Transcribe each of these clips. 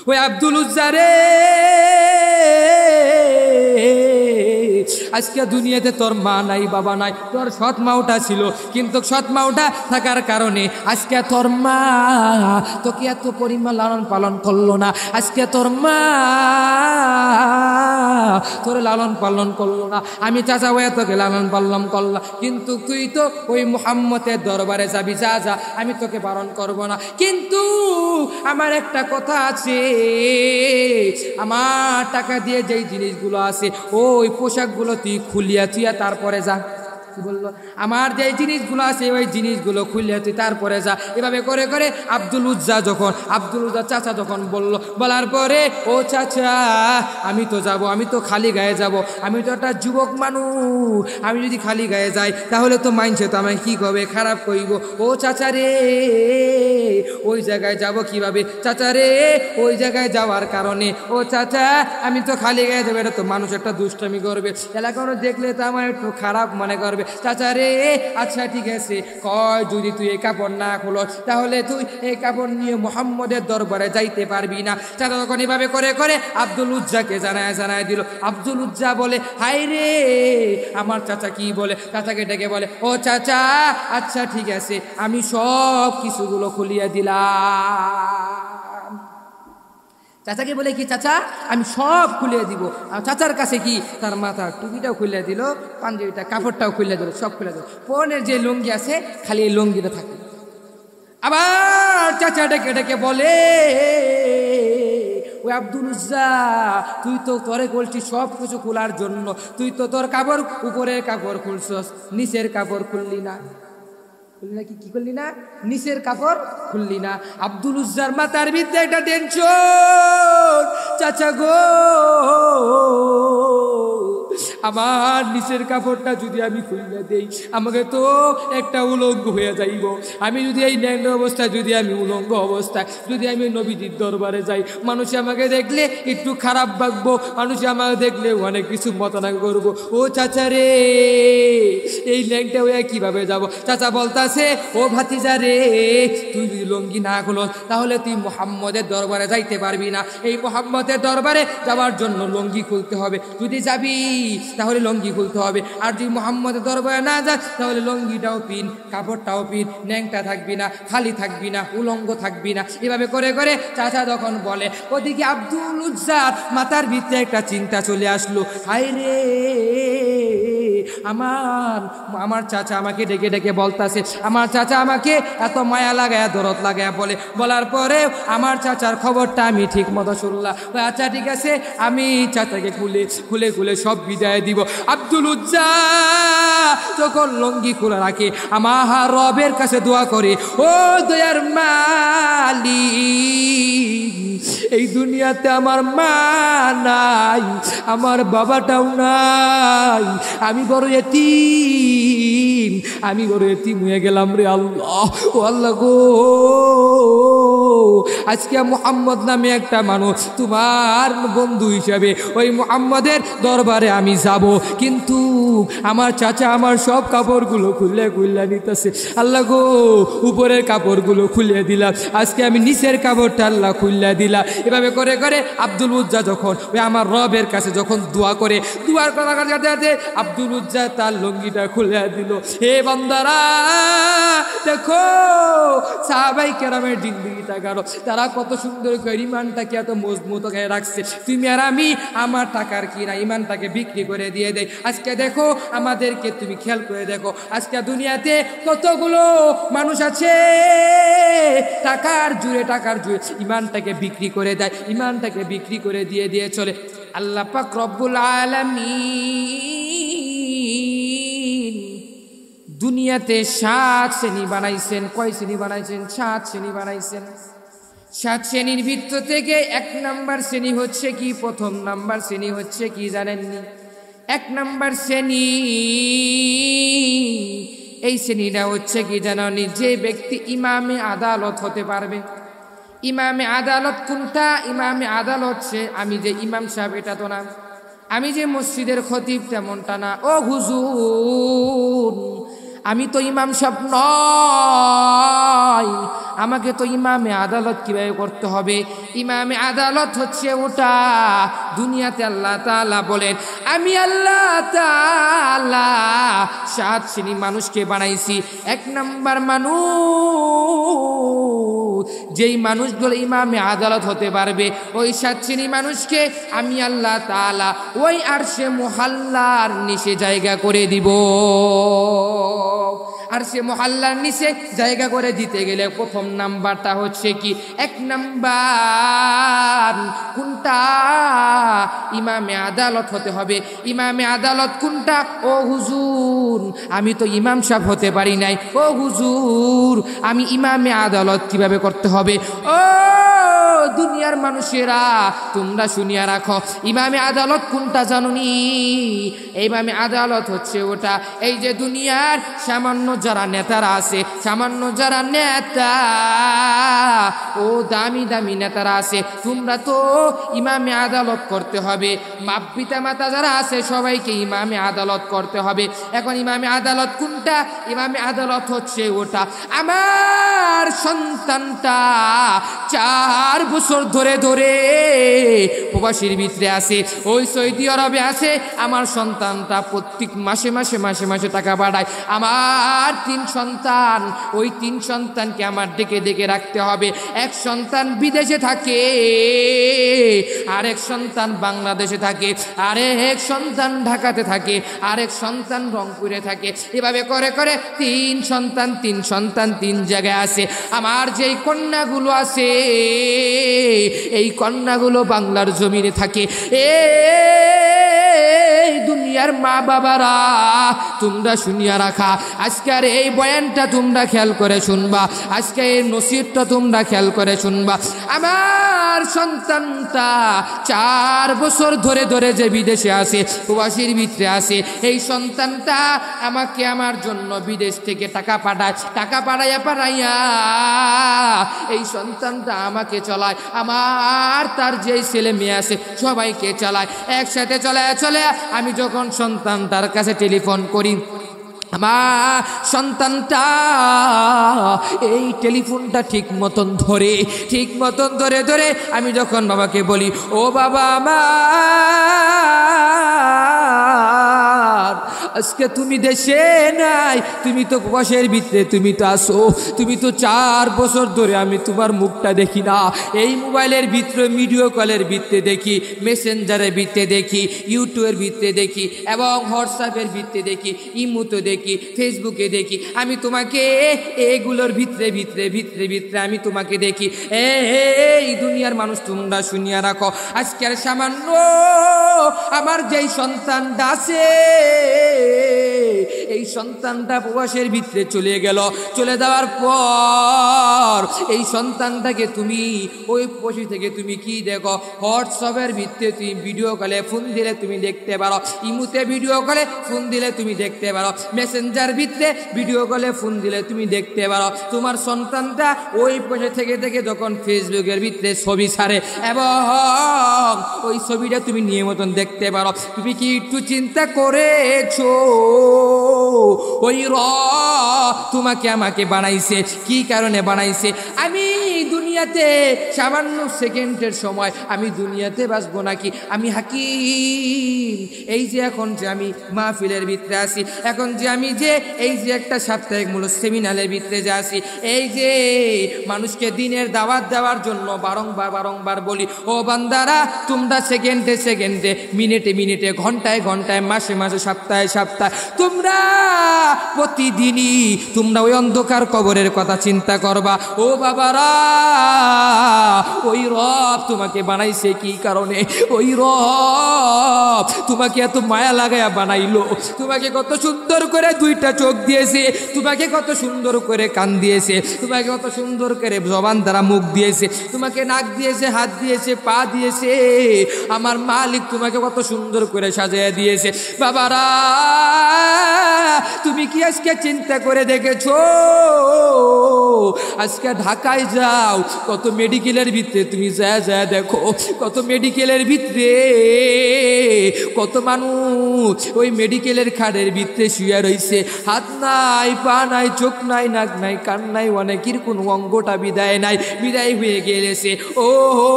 ওই আব্দুল উজ্জা রে, আজকে দুনিয়াতে তোর মা নাই, বাবা নাই, তোর সৎ মাওটা ছিল, কিন্তু সৎ মাওটা থাকার কারণে আজকে তোর মা তোকে এত পরিমাণ লালন পালন করলো না। আজকে তোর মা তোর লালন পালন করলো না। আমি চাচা ভাইয়া তোকে লালন পালন করলাম, কিন্তু তুই তো ওই মুহাম্মদের দরবারে যাবি, যা যা, আমি তোকে বারণ করব না। কিন্তু আমার একটা কথা আছে, আমার টাকা দিয়ে যেই জিনিসগুলো আছে ওই পোশাকগুলো তুই খুলিয়া তুইয়া তারপরে যা। কি বললো? আমার যে জিনিসগুলো আছে ওই জিনিসগুলো খুললে তুই তারপরে যা। এভাবে করে করে আব্দুল উজ্জা চাচা যখন বললো, বলার পরে ও চাচা আমি তো যাব, আমি তো খালি গায়ে যাব, আমি তো একটা যুবক মানুষ, আমি যদি খালি গায়ে যাই তাহলে তো মাইনছে তো আমায় কি করবে, খারাপ কইব। ও চাচা রে ওই জায়গায় যাব কিভাবে? চাচা রে ওই জায়গায় যাওয়ার কারণে, ও চাচা আমি তো খালি গায়ে যাবো, এটা তো মানুষ একটা দুষ্টামি করবে, এলাকার দেখলে তো আমার একটু খারাপ মনে করবে। চাচা রে আচ্ছা ঠিক আছে, কয় যদি তুই এই কাপড় না খোলো তাহলে তুই এই কাপড় নিয়ে মুহাম্মদের দরবারে যাইতে পারবি না। চাচা তখন এভাবে করে করে আব্দুল উজ্জাকে জানায় দিল। আব্দুল উজ্জা বলে হাই রে, আমার চাচা কি বলে? চাচাকে ডেকে বলে, ও চাচা আচ্ছা ঠিক আছে, আমি সব কিছুগুলো খুলিয়ে দিলাম। চাচাকে বলে কি, চাচা আমি সব খুলে দিব। আর চাচার কাছে কি, তার মাথার টুপিটাও খুলে দিল, পাঞ্জাবিটা কাপড়টাও খুলে দিল, সব খুলে দিল। পরনের যে লুঙ্গি আছে খালি এই লুঙ্গিটা থাকে। আবার চাচা ডেকে ডেকে বলে, ওই আব্দুল উজ্জা তুই তো তোরে বলছিস সব কিছু খোলার জন্য, তুই তো তোর কাপড় উপরের কাপড় খুলছস, নিচের কাপড় খুললি না। কি করলি না? নিচের কাপড় খুললি না। আব্দুল উজ্জার মাথার ভিতরে একটা টেনশন, চাচা গো আমার নিচের কাপড়টা যদি আমি খুলে দেই আমাকে তো একটা উলঙ্গ হয়ে যাইব। আমি যদি এই ন্যাংরা অবস্থায়, যদি আমি উলঙ্গ অবস্থায় যদি আমি নবীজির দরবারে যাই, মানুষ আমাকে দেখলে একটু খারাপ ভাববো, মানুষ আমাকে দেখলে অনেক কিছু মতনা করবো। ও চাচা রে এই ন্যাংটা হয়ে কিভাবে যাব? চাচা বলতাছে, ও ভাতিজা রে তুই যদি লঙ্গি না খোলো তাহলে তুই মুহাম্মদের দরবারে যাইতে পারবি না। এই মুহাম্মদের দরবারে যাওয়ার জন্য লঙ্গি খুলতে হবে, যদি যাবি তাহলে লঙ্গি খুলতে হবে, আর যদি মুহাম্মদের দরবারে না যাস তাহলে লঙ্গিটাও পিন, কাপড়টাও পিন, ন্যাংটা থাকবি না, খালি থাকবি না, উলঙ্গ থাকবি না। এভাবে করে করে চাচা যখন বলে, ওদিকে আব্দুল উজ্জার মাথার ভিতরে একটা চিন্তা চলে আসলো, হায় রে আমার চাচা আমাকে ডেকে ডেকে বলতাছে, আমার চাচা আমাকে এত মায়া লাগায় দরদ লাগায় বলে, বলার পরে আমার চাচার খবরটা আমি ঠিক মতো শুনলাম। আচ্ছা ঠিক আছে, আমি চাচাকে খুলে খুলে সব বিদায় দিব। আব্দুল উজ্জা যখন লঙ্গি খোলা রাখে আমার রবের কাছে দোয়া করে, ও দয়ার মালিক এই দুনিয়াতে আমার মা নাই, আমার বাবাটাও নাই, আমি বড় এতিম, আমি বড় এতিম হয়ে গেলাম রে আল্লাহ। ও আল্লাহ গো, আজকে মুহাম্মদ নামে একটা মানুষ তোমার বন্ধু হিসাবে ওই মুহাম্মদের দরবারে আমি যাব, কিন্তু আমার চাচা আমার সব কাপড়গুলো খুলে নিতেছে। আল্লাহ গো উপরের কাপড়গুলো খুলে দিলাম, আজকে আমি নিচের কাপড়টা আল্লাহ খুলে দিলাম। এভাবে করে করে আব্দুল উজ্জা যখন ওই আমার রবের কাছে যখন দোয়া করে, দোয়ার করার সাথে আব্দুল উজ্জা তার লঙ্গিটা খুলে দিল। হে বান্দারা দেখো সাহাবাই কেরামের জিন্দেগিটা কারো, তারা কত সুন্দর করে ইমানটাকে এত মজবুত করে রাখছে। তুমি আর আমি আমার টাকার কিনা ইমানটাকে বিক্রি করে দিয়ে দেয়। আজকে দেখো আমাদেরকে তুমি খেয়াল করে দেখো, আজকে দুনিয়াতে কতগুলো মানুষ আছে টাকার জুড়ে ইমানটাকে বিক্রি করে দেয়, ইমানটাকে বিক্রি করে দিয়ে চলে। আল্লাহ পাক রব্বুল আলামিন দুনিয়াতে 7 শ্রেণী বানাইছেন। কয় শ্রেণী বানাইছেন? 7 শ্রেণী বানাইছেন। 7 শ্রেণীর ভিতর থেকে 1 নাম্বার শ্রেণী হচ্ছে কি, প্রথম নাম্বার শ্রেণী হচ্ছে কি জানেননি? 1 নাম্বার শ্রেণী, এই শ্রেণীটা হচ্ছে কি জানেননি? যে ব্যক্তি ইমামে আদালত হতে পারবে। ইমামে আদালত কোনটা? ইমামে আদালত সে আমি যে ইমাম সাহেব এটা তো না, আমি যে মসজিদের খতিব তেমনটা না। ও হুজুর আমি তো ইমাম সাহেব নয়, আমাকে তো ইমামে আদালত কিভাবে করতে হবে? ইমামে আদালত হচ্ছে ওটা, দুনিয়াতে আল্লাহ তাআলা বলেন আমি আল্লাহ তাআলা 7 শ্রেণী মানুষকে বানাইছি। 1 নাম্বার মানুষ, যেই মানুষগুলো ইমামে আদালত হতে পারবে, ওই 7 শ্রেণী মানুষকে আমি আল্লাহ তাআলা ওই আরশে মুহাল্লার নিচে জায়গা করে দিব। আর সে মহল্লার নিচে জায়গা করে দিতে গেলে প্রথম নাম্বারটা হচ্ছে কি? 1 নাম্বার কোনটা? ইমামে আদালত হতে হবে। ইমামে আদালত কোনটা? ও হুজুর, আমি তো ইমাম সাহেব হতে পারি নাই। ও হুজুর, আমি ইমামে আদালত কিভাবে করতে হবে? ও দুনিয়ার মানুষেরা, তোমরা শুনিয়া রাখো, ইমামে আদালত কোনটা জানুনি? ইমামে আদালত হচ্ছে ওটা, এই যে দুনিয়ার সামান্য যারা নেতারা আছে, সামান্য যারা নেতা, ও দামি দামি নেতারা আছে, তোমরা তো ইমামে আদালত করতে হবে। বাপ পিতা মাতা যারা আছে সবাইকে ইমামে আদালত করতে হবে। এখন ইমামে আদালত কোনটা? ইমামে আদালত হচ্ছে ওটা, আমার সন্তানটা 4 বছর ধরে ধরে প্রবাসীর ভিতরে আছে, ওই সৌদি আরবে আছে, আমার সন্তানটা প্রত্যেক মাসে মাসে মাসে মাসে টাকা পাঠায়। আমার 3 সন্তান, ওই 3 সন্তানকে আমার ডেকে ডেকে রাখতে হবে। 1 সন্তান বিদেশে থাকে, আরেক সন্তান বাংলাদেশে থাকে, আরেক সন্তান ঢাকাতে থাকে, আরেক সন্তান রংপুরে থাকে। এভাবে করে করে 3 সন্তান 3 সন্তান 3 জায়গায় আছে। আমার যেই কন্যাগুলো আছে, এই কন্যাগুলো বাংলার জমিনে থাকে। এই দুনিয়ার মা বাবারা, তোমরা শুনিয়া রাখা, আজকের এই বয়ানটা তোমরা খেয়াল করে শুনবা, আজকে এই নসিহতটা তোমরা খেয়াল করে শুনবা। আমার সন্তানটা 4 বছর ধরে ধরে যে বিদেশে আছে, প্রবাসীর ভিতরে আছে, এই সন্তানটা আমাকে আমার জন্য বিদেশ থেকে টাকা পাঠায়। টাকা পাঠাইয়া এই সন্তানটা আমাকে চলায়, আমার তার যেই ছেলে মেয়ে আছে সবাইকে চালায়, একসাথে চলে। আমি যখন সন্তানটার কাছে টেলিফোন করি, আমার সন্তানটা এই টেলিফোনটা ঠিক মতন ধরে আমি যখন বাবাকে বলি, ও বাবা আমার, আজকে তুমি দেশে নাই, তুমি তো প্রবাসের ভিতরে, তুমি তো আসো, তুমি তো 4 বছর ধরে আমি তোমার মুখটা দেখি না। এই মোবাইলের ভিতরে ভিডিও কলের ভিতরে দেখি, মেসেঞ্জারের ভিতরে দেখি, ইউটিউবের ভিতরে দেখি, এবং হোয়াটসঅ্যাপের ভিতরে দেখি, ইমোতে দেখি, ফেসবুকে দেখি। আমি তোমাকে এগুলোর ভিতরে আমি তোমাকে দেখি। এই দুনিয়ার মানুষ, তোমরা শুনিয়া রাখো, আজকের সামান্য আমার যেই সন্তানটা আছে, এই সন্তানটা প্রবাসের ভিতরে চলে গেল। চলে যাওয়ার পর এই সন্তানটাকে তুমি ওই প্রবাসী থেকে তুমি কি দেখো? হোয়াটসঅ্যাপের ভিতরে তুমি ভিডিও কলে ফোন দিলে তুমি দেখতে পারো, ইমুতে ভিডিও কলে ফোন দিলে তুমি দেখতে পারো, মেসেঞ্জার ভিতরে ভিডিও কলে ফোন দিলে তুমি দেখতে পারো। তোমার সন্তানটা ওই প্রবাসী থেকে যখন ফেসবুকের ভিতরে ছবি ছাড়ে, এবং ওই ছবিটা তুমি নিয়মিত দেখতে পারো। তুমি কি একটু চিন্তা করেছো ওই তোমাকে আমাকে বানাইছে কি কারণে বানাইছে? আমি দুনিয়াতে সামান্য সেকেন্ডের সময় আমি দুনিয়াতে বাঁচবো নাকি? আমি হাকিম, এই যে এখন যে আমি মাহফিলের ভিতরে আছি, এখন যে আমি যে এই যে একটা সাপ্তাহিক মূল সেমিনারের ভিতরে যে আছি, এই যে মানুষকে দিনের দাওয়াত দেওয়ার জন্য বারংবার বলি, ও বান্দারা, তোমরা সেকেন্ডে মিনিটে ঘন্টায় মাসে সপ্তাহে তোমরা প্রতিদিনই তোমরা ওই অন্ধকার কবরের কথা চিন্তা করবা। ও বাবারা, ওই রব তোমাকে বানাইছে কি কারণে? ওই রব তোমাকে এত মায়া লাগায়া বানাইলো, তোমাকে কত সুন্দর করে 2টা চোখ দিয়েছে, তোমাকে কত সুন্দর করে কান দিয়েছে, তোমাকে কত সুন্দর করে জবান দ্বারা মুখ দিয়েছে, তোমাকে নাক দিয়েছে, হাত দিয়েছে, পা দিয়েছে। আমার মালিক তোমাকে কত সুন্দর করে সাজিয়ে দিয়েছে। বাবারা, তুমি কি আজকে চিন্তা করে দেখেছো আজকে ঢাকায় যাও কত মেডিকেলের ভিতরে তুমি যা যা দেখো কত মেডিকেলের ভিতরে কত মানুষ ওই মেডিকেলের খাটের ভিতরে শুয়ে রইছে হাত নাই পা নাই চোখ নাই নাক নাই কান নাই অনেকের কোনো অঙ্গটা বিদায় নাই বিদায় হয়ে গেলেছে ও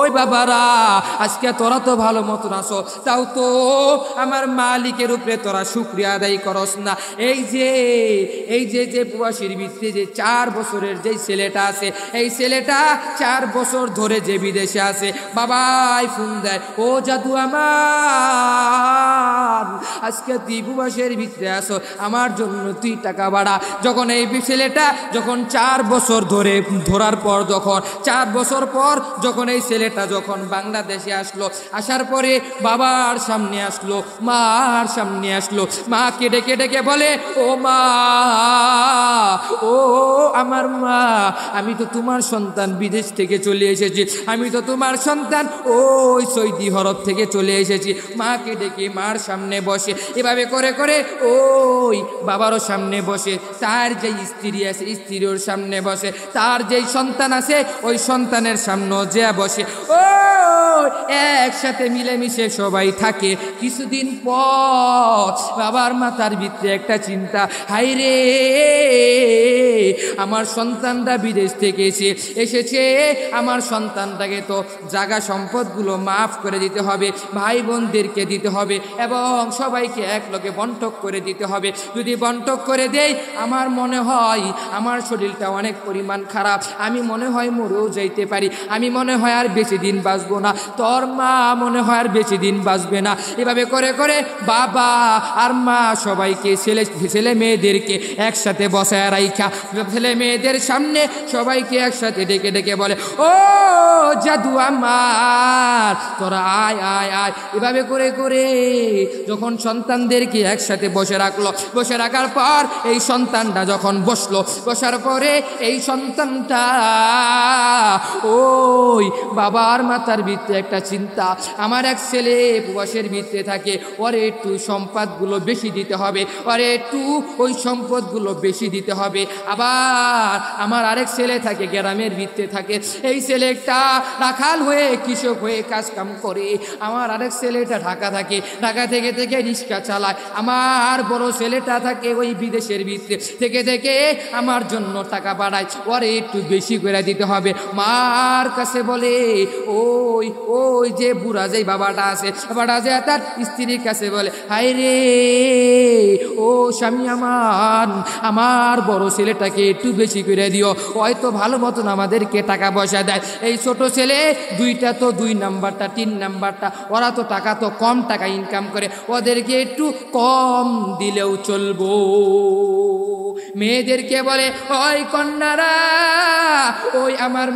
ওই বাবারা আজকে তোরা তো ভালো মতন আসো তাও তো আমার মালিকের উপরে তোরা শুকরিয়া আদায় করস না এই যে যে প্রবাসীর ভিতরে যে 4 বছরের যে ছেলেটা আছে এই ছেলেটা 4 বছর ধরে যে বিদেশে আছে বাবাই ফোন দেয় ও জাদু আমার আজকে তুই প্রবাসের ভিতরে আসো আমার জন্য তুই টাকা বাড়া যখন এই ছেলেটা যখন 4 বছর ধরে ধরার পর যখন 4 বছর পর যখন এই ছেলেটা যখন বাংলাদেশে আসলো আসার পরে বাবার সামনে আসলো মার সামনে আসলো মাকে ডেকে ডেকে বলে ও মা ও আমার মা আমি তো তোমার সন্তান বিদেশ থেকে চলে এসেছি আমি তো তোমার সন্তান ওই সৌদি আরব থেকে চলে এসেছি মাকে ডেকে মার সামনে বসে এভাবে করে করে ওই বাবারও সামনে বসে তার যে স্ত্রী আছে স্ত্রীর সামনে বসে তার যেই সন্তান আছে ওই সন্তানের সামনে যে বসে ও একসাথে মিলেমিশে সবাই থাকে কিছুদিন পর বাবার মাথার ভিতরে একটা চিন্তা হাই রে আমার সন্তানটা বিদেশ থেকে এসেছে আমার সন্তানটাকে তো জায়গা সম্পদগুলো মাফ করে দিতে হবে ভাই বোনদেরকে দিতে হবে এবং সবাইকে একলগে বন্টক করে দিতে হবে যদি বন্টক করে দেই আমার মনে হয় আমার শরীরটা অনেক পরিমাণ খারাপ আমি মনে হয় মরেও যাইতে পারি আমি মনে হয় আর বেশি দিন বাঁচবো না তোর মা মনে হয় আর বেশি দিন বাঁচবে না এভাবে করে করে বাবা আর মা সবাইকে ছেলে মেয়েদেরকে একসাথে বসায় রাইখা ছেলে মেয়েদের সামনে সবাইকে একসাথে ডেকে ডেকে বলে ও জাদু আমার তোরা আয় আয় আয় এভাবে করে করে যখন সন্তানদেরকে একসাথে বসে রাখলো বসে রাখার পর এই সন্তানটা যখন বসলো বসার পরে এই সন্তানটা ওই বাবার মাথার ভিতরে একটা চিন্তা আমার এক ছেলে প্রবাসের ভিতরে থাকে ওরে একটু সম্পদগুলো বেশি দিতে হবে ওরে একটু ওই সম্পদগুলো বেশি দিতে হবে আবার আমার আরেক ছেলে থাকে গ্রামের ভিতরে থাকে এই ছেলেটা রাখাল হয়ে কৃষক হয়ে কাজ কাম করে আমার আরেক ছেলেটা ঢাকা থাকে ঢাকা থেকে থেকে রিক্সা চালায় আমার বড় ছেলেটা থাকে ওই বিদেশের ভিতরে থেকে থেকে আমার জন্য টাকা বাড়ায় ওরে একটু বেশি করে দিতে হবে মার কাছে বলে ওই ওই যে বুড়া যে বাবাটা আছে বাবাটা যে তার স্ত্রীর কাছে বলে হাই রে ও স্বামী আমার বড় ছেলেটাকে একটু বেশি করে দিও হয়তো ভালো মতন আমাদেরকে টাকা পয়সা দেয় এই ছোট ছেলে দুইটা তো 2 নাম্বারটা 3 নাম্বারটা ওরা তো টাকা তো কম টাকা ইনকাম করে ওদেরকে একটু কম দিলেও চলবো মেয়েদেরকে বলে ওই কন্যারা ওই আমার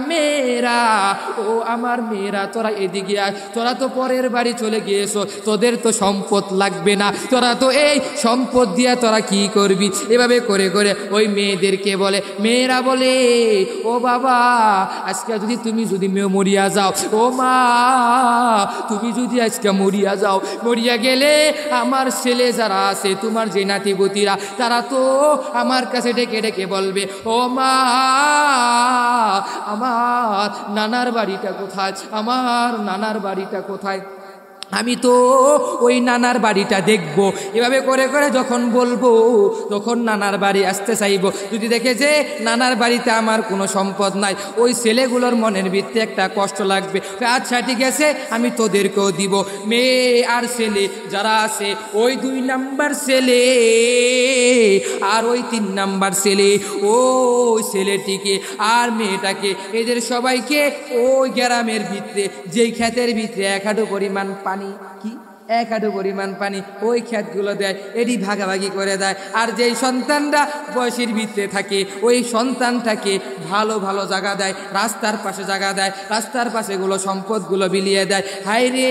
মেয়েরা তোরা এদিকে আয় তোরা তো পরের বাড়ি চলে গিয়েছো তোদের তো সম্পদ লাগবে না তোরা তো এই সম্পদ দিয়া তোরা কি করবি এভাবে করে করে ওই মেয়েদেরকে বলে মেয়েরা বলে ও বাবা আজকে তুমি যদি মরিয়া যাও ও মা তুমি যদি আজকে মরিয়া যাও মরিয়া গেলে আমার ছেলে যারা আছে তোমার যে নাতিবতীরা তারা তো আমার কাছে ডেকে ডেকে বলবে ও মা আমার নানার বাড়িটা কোথায় আমার নানার বাড়িটা কোথায় আমি তো ওই নানার বাড়িটা দেখব এভাবে করে করে যখন বলবো তখন নানার বাড়ি আসতে চাইব যদি দেখে যে নানার বাড়িতে আমার কোনো সম্পদ নাই ওই ছেলেগুলোর মনের ভিতরে একটা কষ্ট লাগবে আচ্ছা ঠিক আছে আমি তোদেরকেও দিব মেয়ে আর ছেলে যারা আছে ওই 2 নাম্বার ছেলে আর ওই 3 নাম্বার ছেলে ওই ছেলেটিকে আর মেয়েটাকে এদের সবাইকে ওই গ্রামের ভিতরে যেই ক্ষেতের ভিতরে 1 হাঁটু পরিমাণ পানি কি 1 হাঁটু পরিমাণ পানি ওই ক্ষেতগুলো দেয় এটি ভাগাভাগি করে দেয় আর যেই সন্তানরা বয়সের ভিতরে থাকে ওই সন্তানটাকে ভালো ভালো জায়গা দেয় রাস্তার পাশে জায়গা দেয় রাস্তার পাশেগুলো সম্পদগুলো বিলিয়ে দেয় হাই রে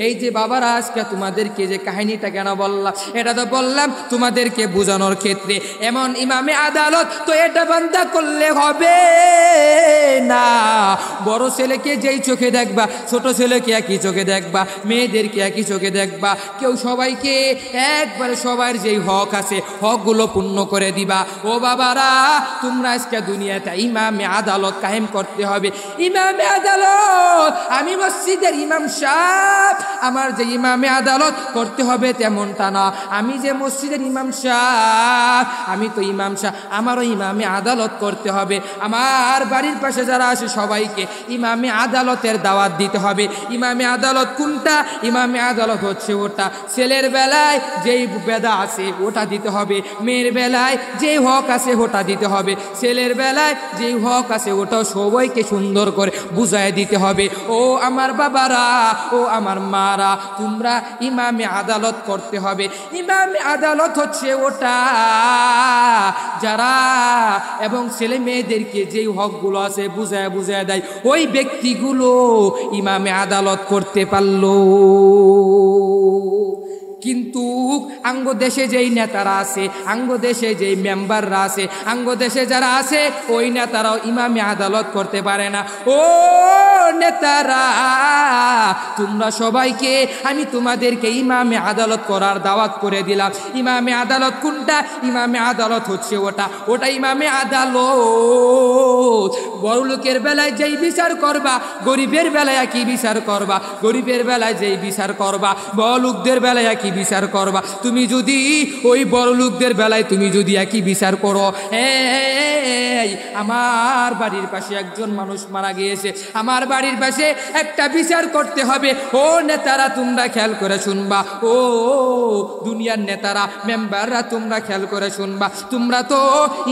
এই যে বাবারা আজকে তোমাদেরকে যে কাহিনীটা কেন বললাম এটা তো বললাম তোমাদেরকে বোঝানোর ক্ষেত্রে এমন ইমামে আদালত তো এটা বান্দা করলে হবে না বড় ছেলেকে যেই চোখে দেখবা ছোট ছেলেকে একই চোখে দেখবা মেয়েদেরকে একই একই চোখে দেখবা, কেউ সবাইকে একবারে সবার যেই হক আছে হকগুলো পূর্ণ করে দিবা। ও বাবারা, তোমরা আজকে দুনিয়াতে ইমামে আদালত কায়েম করতে হবে। ইমামে আদালত, আমি মসজিদের ইমাম সাহেব, আমার যে ইমামে আদালত করতে হবে তেমনটা না। আমি যে মসজিদের ইমাম সাহেব, আমি তো ইমাম সাহেব, আমারও ইমামে আদালত করতে হবে। আমার বাড়ির পাশে যারা আসে সবাইকে ইমামে আদালতের দাওয়াত দিতে হবে। ইমামে আদালত কোনটা? ইমামে আদালত হচ্ছে ওটা ছেলের বেলায় যেই বেদা আছে ওটা দিতে হবে, মেয়ের বেলায় যেই হক আছে ওটা দিতে হবে, ছেলের বেলায় যেই হক আছে ওটাও সবাইকে সুন্দর করে বুঝায় দিতে হবে। ও আমার বাবারা, ও আমার মারা, তোমরা ইমামে আদালত করতে হবে। ইমামে আদালত হচ্ছে ওটা যারা এবং ছেলে মেয়েদেরকে যেই হকগুলো আছে বুঝায় বুঝায় দেয়, ওই ব্যক্তিগুলো ইমামে আদালত করতে পারলো। কিন্তু আঙ্গ দেশে যেই নেতারা আছে, আঙ্গ দেশে যেই মেম্বাররা আছে, আঙ্গ দেশে যারা আছে ওই নেতারাও ইমামে আদালত করতে পারে না। ও নেতারা, তোমরা সবাইকে আমি তোমাদেরকে ইমামে আদালত করার দাওয়াত করে দিলাম। ইমামে আদালত কোনটা? ইমামে আদালত হচ্ছে ওটা ইমামে আদালত। বড় লোকের বেলায় যেই বিচার করবা, গরিবের বেলায় একই বিচার করবা, গরিবের বেলায় যেই বিচার করবা, বড় লোকদের বেলায় একই বিচার করবা। তুমি যদি ওই বড় লোকদের বেলায় তুমি যদি একই বিচার করো, আমার বাড়ির পাশে একজন মানুষ মারা গিয়েছে, আমার বাড়ির পাশে একটা বিচার করতে হবে। ও নেতারা, তোমরা খেয়াল করে শুনবা, ও দুনিয়ার নেতারা মেম্বাররা তোমরা খেয়াল করে শুনবা, তোমরা তো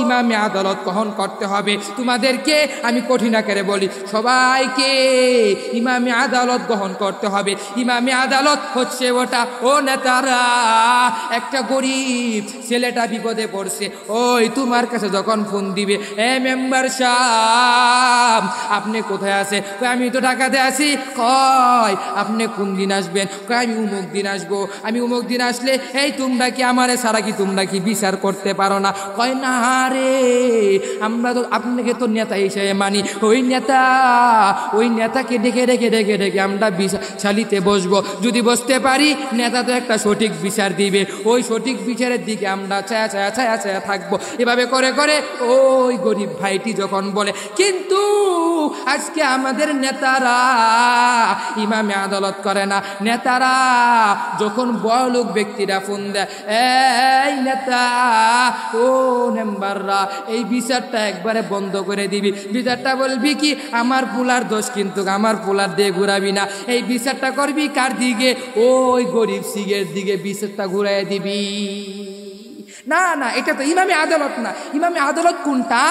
ইমামে আদালত গ্রহণ করতে হবে। তোমাদেরকে আমি কঠিন আকারে বলি, সবাইকে ইমামে আদালত গ্রহণ করতে হবে। ইমামে আদালত হচ্ছে ওটা, ও নেতারা, একটা গরিব ছেলেটা বিপদে পড়ছে, ওই তোমার কাছে যখন ফোন দিবে, মেম্বার সাহেব আপনি কোথায় আছে? আমি তো ঢাকাতে আছি। কয় আপনি কোন দিন আসবেন? কয় আমি উমুক দিন আসবো। আমি উমুক দিন আসলে তোমরা কি আমারে সারা কি তোমরা কি বিচার করতে পারো না? কয় না রে, আমরা তো আপনাকে তো নেতা হিসেবে মানি। ওই নেতাকে ডেকে ডেকে ডেকে ডেকে আমরা বিচার চালিতে বসবো। যদি বসতে পারি, নেতা তো একটা সঠিক বিচার দিবে, ওই সঠিক বিচারের দিকে আমরা ছায়া ছায়া ছায়া ছায়া থাকবো। এভাবে করে করে ওই গরিব ভাইটি যখন বলে, কিন্তু আজকে আমাদের নেতারা ইমামে আদালত করে না। নেতারা যখন বড়লোক ব্যক্তিরা ফোন দেয়, এই নেতা, ও মেম্বাররা এই বিচারটা একবারে বন্ধ করে দিবি। বিচারটা বলবি কি, আমার পোলার দোষ, কিন্তু আমার পোলার দিয়ে ঘুরাবি না। এই বিচারটা করবি কার দিকে? ওই গরিব সিগের দিকে বিচারটা ঘুরাই দিবি। না না, এটা তো ইমামে আদালত না। ইমামে আদালত কোনটা?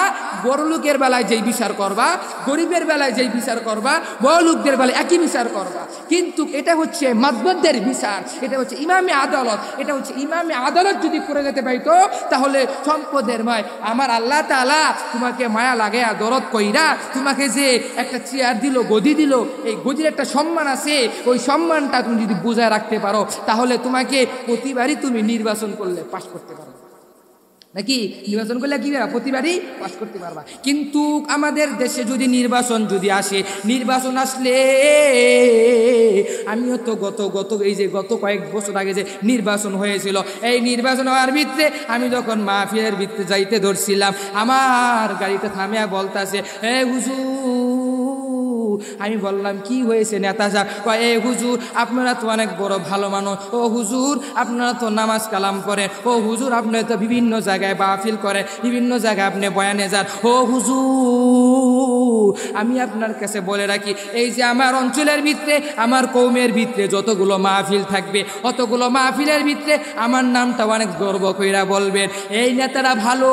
বড় লোকের বেলায় যেই বিচার করবা, গরিবের বেলায় যেই বিচার করবা, বড় লোকদের বেলায় একই বিচার করবা। কিন্তু এটা হচ্ছে মাতবরদের বিচার, এটা হচ্ছে ইমামে আদালত। এটা হচ্ছে ইমামে আদালত যদি করে যেতে পাইতো, তাহলে সম্পদের মায় আমার আল্লাহ তাআলা তোমাকে মায়া লাগে আদরত কইরা তোমাকে যে একটা চেয়ার দিল, গদি দিল, এই গদির একটা সম্মান আছে, ওই সম্মানটা তুমি যদি বুঝায় রাখতে পারো, তাহলে তোমাকে প্রতিবারই তুমি নির্বাচন করলে পাশ করতে পারো। নাকি নির্বাচন করলে কি প্রতিবারই পাস করতে পারবা। কিন্তু আমাদের দেশে যদি নির্বাচন যদি আসে, নির্বাচন আসলে আমিও তো গত এই যে গত কয়েক বছর আগে যে নির্বাচন হয়েছিল, এই নির্বাচন হওয়ার ভিতরে আমি যখন মাহফিলের ভিতরে যাইতে ধরছিলাম, আমার গাড়িতে থামিয়া বলতাছে, হুজুর। আমি বললাম কি হয়েছে নেতা সাহেব? এ হুজুর, আপনারা তো অনেক বড় ভালো মানুষ। ও হুজুর, আপনারা তো নামাজ কালাম করেন। ও হুজুর, আপনারা তো বিভিন্ন জায়গায় মাহফিল করেন, বিভিন্ন জায়গায় আপনি বয়ানে যান। ও হুজুর, আমি আপনার কাছে বলে রাখি, এই যে আমার অঞ্চলের ভিতরে, আমার কৌমের ভিতরে যতগুলো মাহফিল থাকবে, অতগুলো মাহফিলের ভিতরে আমার নামটা অনেক গর্ব কইরা বলবেন। এই নেতারা ভালো,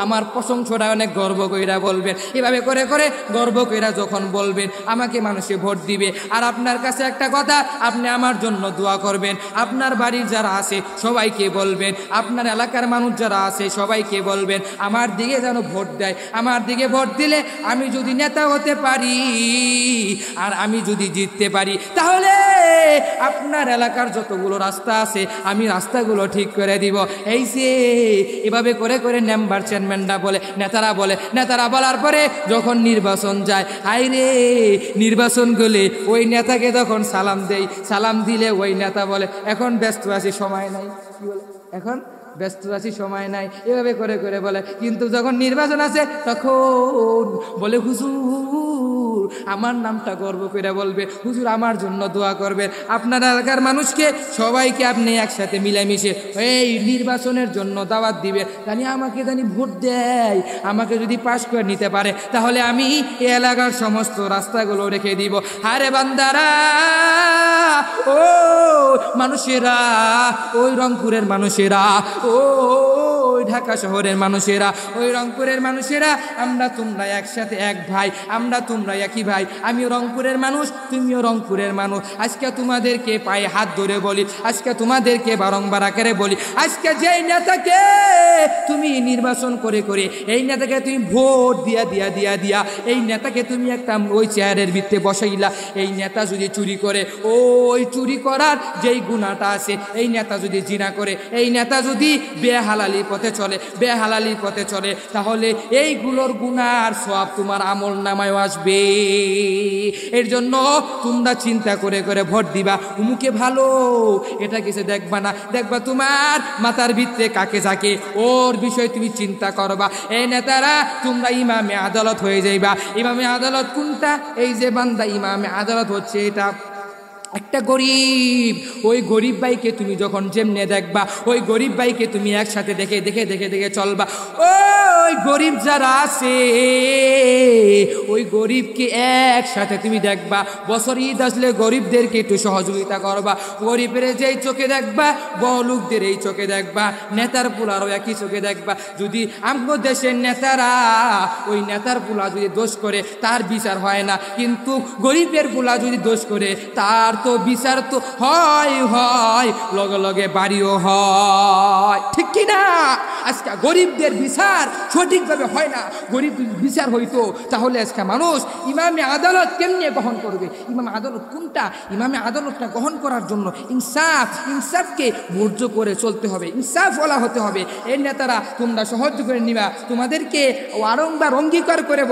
আমার প্রশংসাটা অনেক গর্ব কইরা বলবেন। এভাবে করে করে গর্ব কইরা যখন বলবেন, আমাকে মানুষে ভোট দিবে। আর আপনার কাছে একটা কথা, আপনি আমার জন্য দোয়া করবেন। আপনার বাড়ির যারা আছে সবাইকে বলবেন, আপনার এলাকার মানুষ যারা আছে সবাইকে বলবেন, আমার দিকে যেন ভোট দেয়। আমার দিকে ভোট দিলে আমি যদি নেতা হতে পারি আর আমি যদি জিততে পারি, তাহলে আপনার এলাকার যতগুলো রাস্তা আছে আমি রাস্তাগুলো ঠিক করে দিব। এই যে এভাবে করে করে মেম্বার চেয়ারম্যানরা বলে, নেতারা বলার পরে যখন নির্বাচন যায়, হাই রে নির্বাচন গেলে ওই নেতাকে তখন সালাম দেই, সালাম দিলে ওই নেতা বলে এখন ব্যস্ত আছি সময় নাই, কি বলে এখন ব্যস্ত আছি সময় নাই, এভাবে করে করে বলে। কিন্তু যখন নির্বাচন আছে তখন বলে হুজুর আমার নামটা গর্ব করে বলবে, হুজুর আমার জন্য দোয়া করবে। আপনার এলাকার মানুষকে সবাইকে আপনি একসাথে মিলেমিশে এই নির্বাচনের জন্য দাওয়াত দিবে, আমাকে ভোট দেয়, আমাকে যদি পাশ করে নিতে পারে তাহলে আমি এই এলাকার সমস্ত রাস্তাগুলো রেখে দিব। আরে বান্দারা, ও মানুষেরা, ওই রংপুরের মানুষেরা, ওই ঢাকা শহরের মানুষেরা, ওই রংপুরের মানুষেরা, আমরা তোমরা একসাথে এক ভাই, আমরা তোমরা একই ভাই। আমিও রংপুরের মানুষ, তুমিও রংপুরের মানুষ। আজকে তোমাদেরকে পায়ে হাত ধরে বলি, আজকে তোমাদেরকে বারংবার আকারে বলি, আজকে যেই নেতাকে তুমি নির্বাচন করে করে এই নেতাকে তুমি ভোট দিয়া এই নেতাকে তুমি একটা ওই চেয়ারের ভিতরে বসাইলা, এই নেতা যদি চুরি করে, ওই চুরি করার যেই গুণাটা আছে, এই নেতা যদি জিনা করে, এই নেতা যদি বেহালালি পথে চলে তাহলে এইগুলোর গুনার সব তোমার আমল নামায় আসবে। এর জন্য তোমরা চিন্তা করে করে ভোট দিবা। উমুকে ভালো এটা কিছু দেখবা না, দেখবা তোমার মাথার ভিতরে কাকে যাকে ওর বিষয় তুমি চিন্তা করবা। এই নেতারা তোমরা ইমামে আদালত হয়ে যাইবা। ইমামে আদালত কোনটা? এই যে বান্দা ইমামে আদালত হচ্ছে এটা একটা গরিব, ওই গরিব ভাইকে তুমি যখন যেমনে দেখবা, ওই গরিব ভাইকে তুমি একসাথে দেখে চলবা। ওই গরিব যারা আছে ওই গরিবকে একসাথে তুমি দেখবা। বছর ঈদ আসলে গরিবদেরকে একটু সহযোগিতা করবা। গরিবের যেই চোখে দেখবা, বড় লোকদের এই চোখে দেখবা, নেতার পোলারও একই চোখে দেখবা। যদি আমাদের দেশের নেতারা ওই নেতার পোলা যদি দোষ করে তার বিচার হয় না, কিন্তু গরিবের পোলা যদি দোষ করে তার তো বিচার তো হয় লগে লগে বাড়িও হয়, ঠিক কিনা? আজকে গরিবদের বিচার সঠিকভাবে হয় না। গরিব বিচার হইতো তাহলে আজকে মানুষ ইমামে আদালত কেমনে গ্রহণ করবে? ইমামে আদালত কোনটা? ইমামে আদালতটা গ্রহণ করার জন্য ইনসাফকে বর্জ্য করে চলতে হবে, ইনসাফ ওয়ালা হতে হবে। এই নেতারা তোমরা সহ্য করে নিবা। তোমাদেরকে বারংবার অঙ্গীকার করে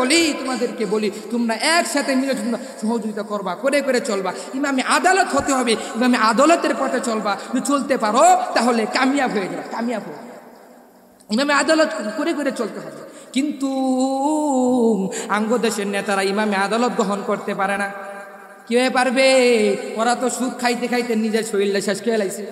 তোমাদেরকে বলি তোমরা একসাথে মিলে তোমরা সহযোগিতা করবা, করে চলবা। ইমামে আদালত হতে হবে, ইমামে আদালতের পথে চলবা। যদি চলতে পারো তাহলে কামিয়াব হয়ে যাবে, ইমামে আদালত করে চলতে হবে। কিন্তু দেশের নেতারা ইমামে আদালত গ্রহণ করতে পারে না। কিভাবে পারবে? ওরা তো সুদ খাইতে খাইতে নিজের শরীরটা শেষ করে লাইছে,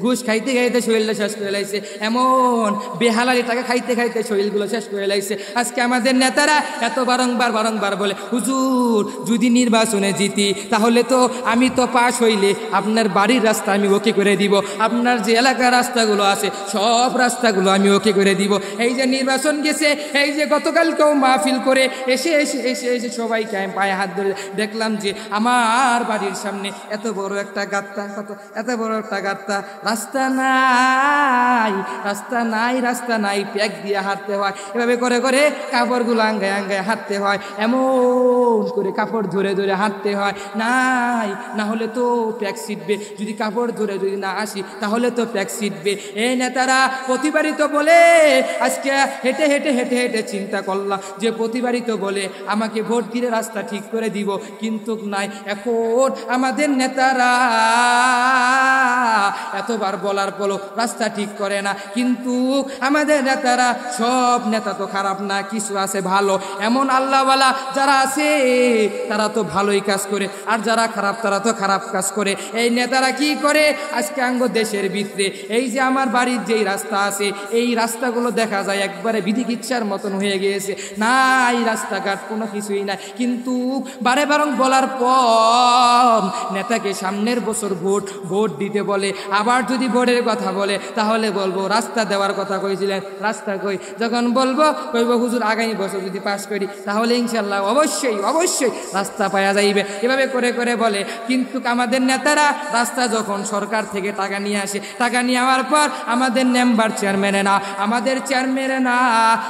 ঘুষ খাইতে খাইতে শরীরটা শেষ করে লাইছে, এমন বেহালালি টাকা খাইতে খাইতে শরীরগুলো শেষ করে লাইছে। আজকে আমাদের নেতারা এত বারংবার বলে, হুজুর যদি নির্বাচনে জিতি তাহলে তো আমি তো পাশ হইলে আপনার বাড়ির রাস্তা আমি ওকে করে দিব, আপনার যে এলাকার রাস্তাগুলো আছে সব রাস্তাগুলো আমি ওকে করে দিব। এই যে নির্বাচন গেছে, এই যে গতকালকেও মাহফিল করে এসে সবাইকে আমি পায়ে হাত ধরে দেখলাম যে আমার বাড়ির সামনে এত বড় একটা গাত্তা, রাস্তা নাই, প্যাক দিয়ে হাঁটতে হয়। এভাবে করে করে কাপড়গুলো আঙ্গায় হাঁটতে হয়, এমন করে কাপড় ধরে হাঁটতে হয়। না হলে তো প্যাক ছিটবে, যদি কাপড় ধরে যদি না আসি তাহলে তো প্যাক ছিটবে। এই নেতারা প্রতিবারই তো বলে, আজকে হেঁটে চিন্তা করলাম যে প্রতিবারই তো বলে আমাকে ভোট দিলে রাস্তা ঠিক করে দিব, কিন্তু নাই, এখন আমাদের নেতারা এতবার বলার পরও রাস্তা ঠিক করে না। কিন্তু আমাদের নেতারা, সব নেতা তো খারাপ না, কিছু আছে ভালো। এমন আল্লাহওয়ালা যারা আছে তারা তো ভালোই কাজ করে, আর যারা খারাপ তারা তো খারাপ কাজ করে। এই নেতারা কি করে? আজকে দেশের ভিতরে এই যে আমার বাড়ির যেই রাস্তা আছে, এই রাস্তাগুলো দেখা যায় একবারে বিধিকিচ্ছার মতন হয়ে গিয়েছে, নাই রাস্তাঘাট কোনো কিছুই নাই। কিন্তু বারে বলার পর নেতাকে সামনের বছর ভোট ভোট দিতে বলে, আবার যদি ভোটের কথা বলে তাহলে বলবো রাস্তা দেওয়ার কথা কইছিলেন, রাস্তা কই? যখন বলবো কইব হুজুর আগামী বছর যদি পাস করি তাহলে ইনশাল্লাহ অবশ্যই অবশ্যই রাস্তা পাওয়া যাইবে। এভাবে করে করে বলে। কিন্তু আমাদের নেতারা রাস্তা যখন সরকার থেকে টাকা নিয়ে আসে, টাকা নিয়ে আওয়ার পর আমাদের মেম্বার চেয়ারম্যানে না, আমাদের চেয়ারম্যানে না,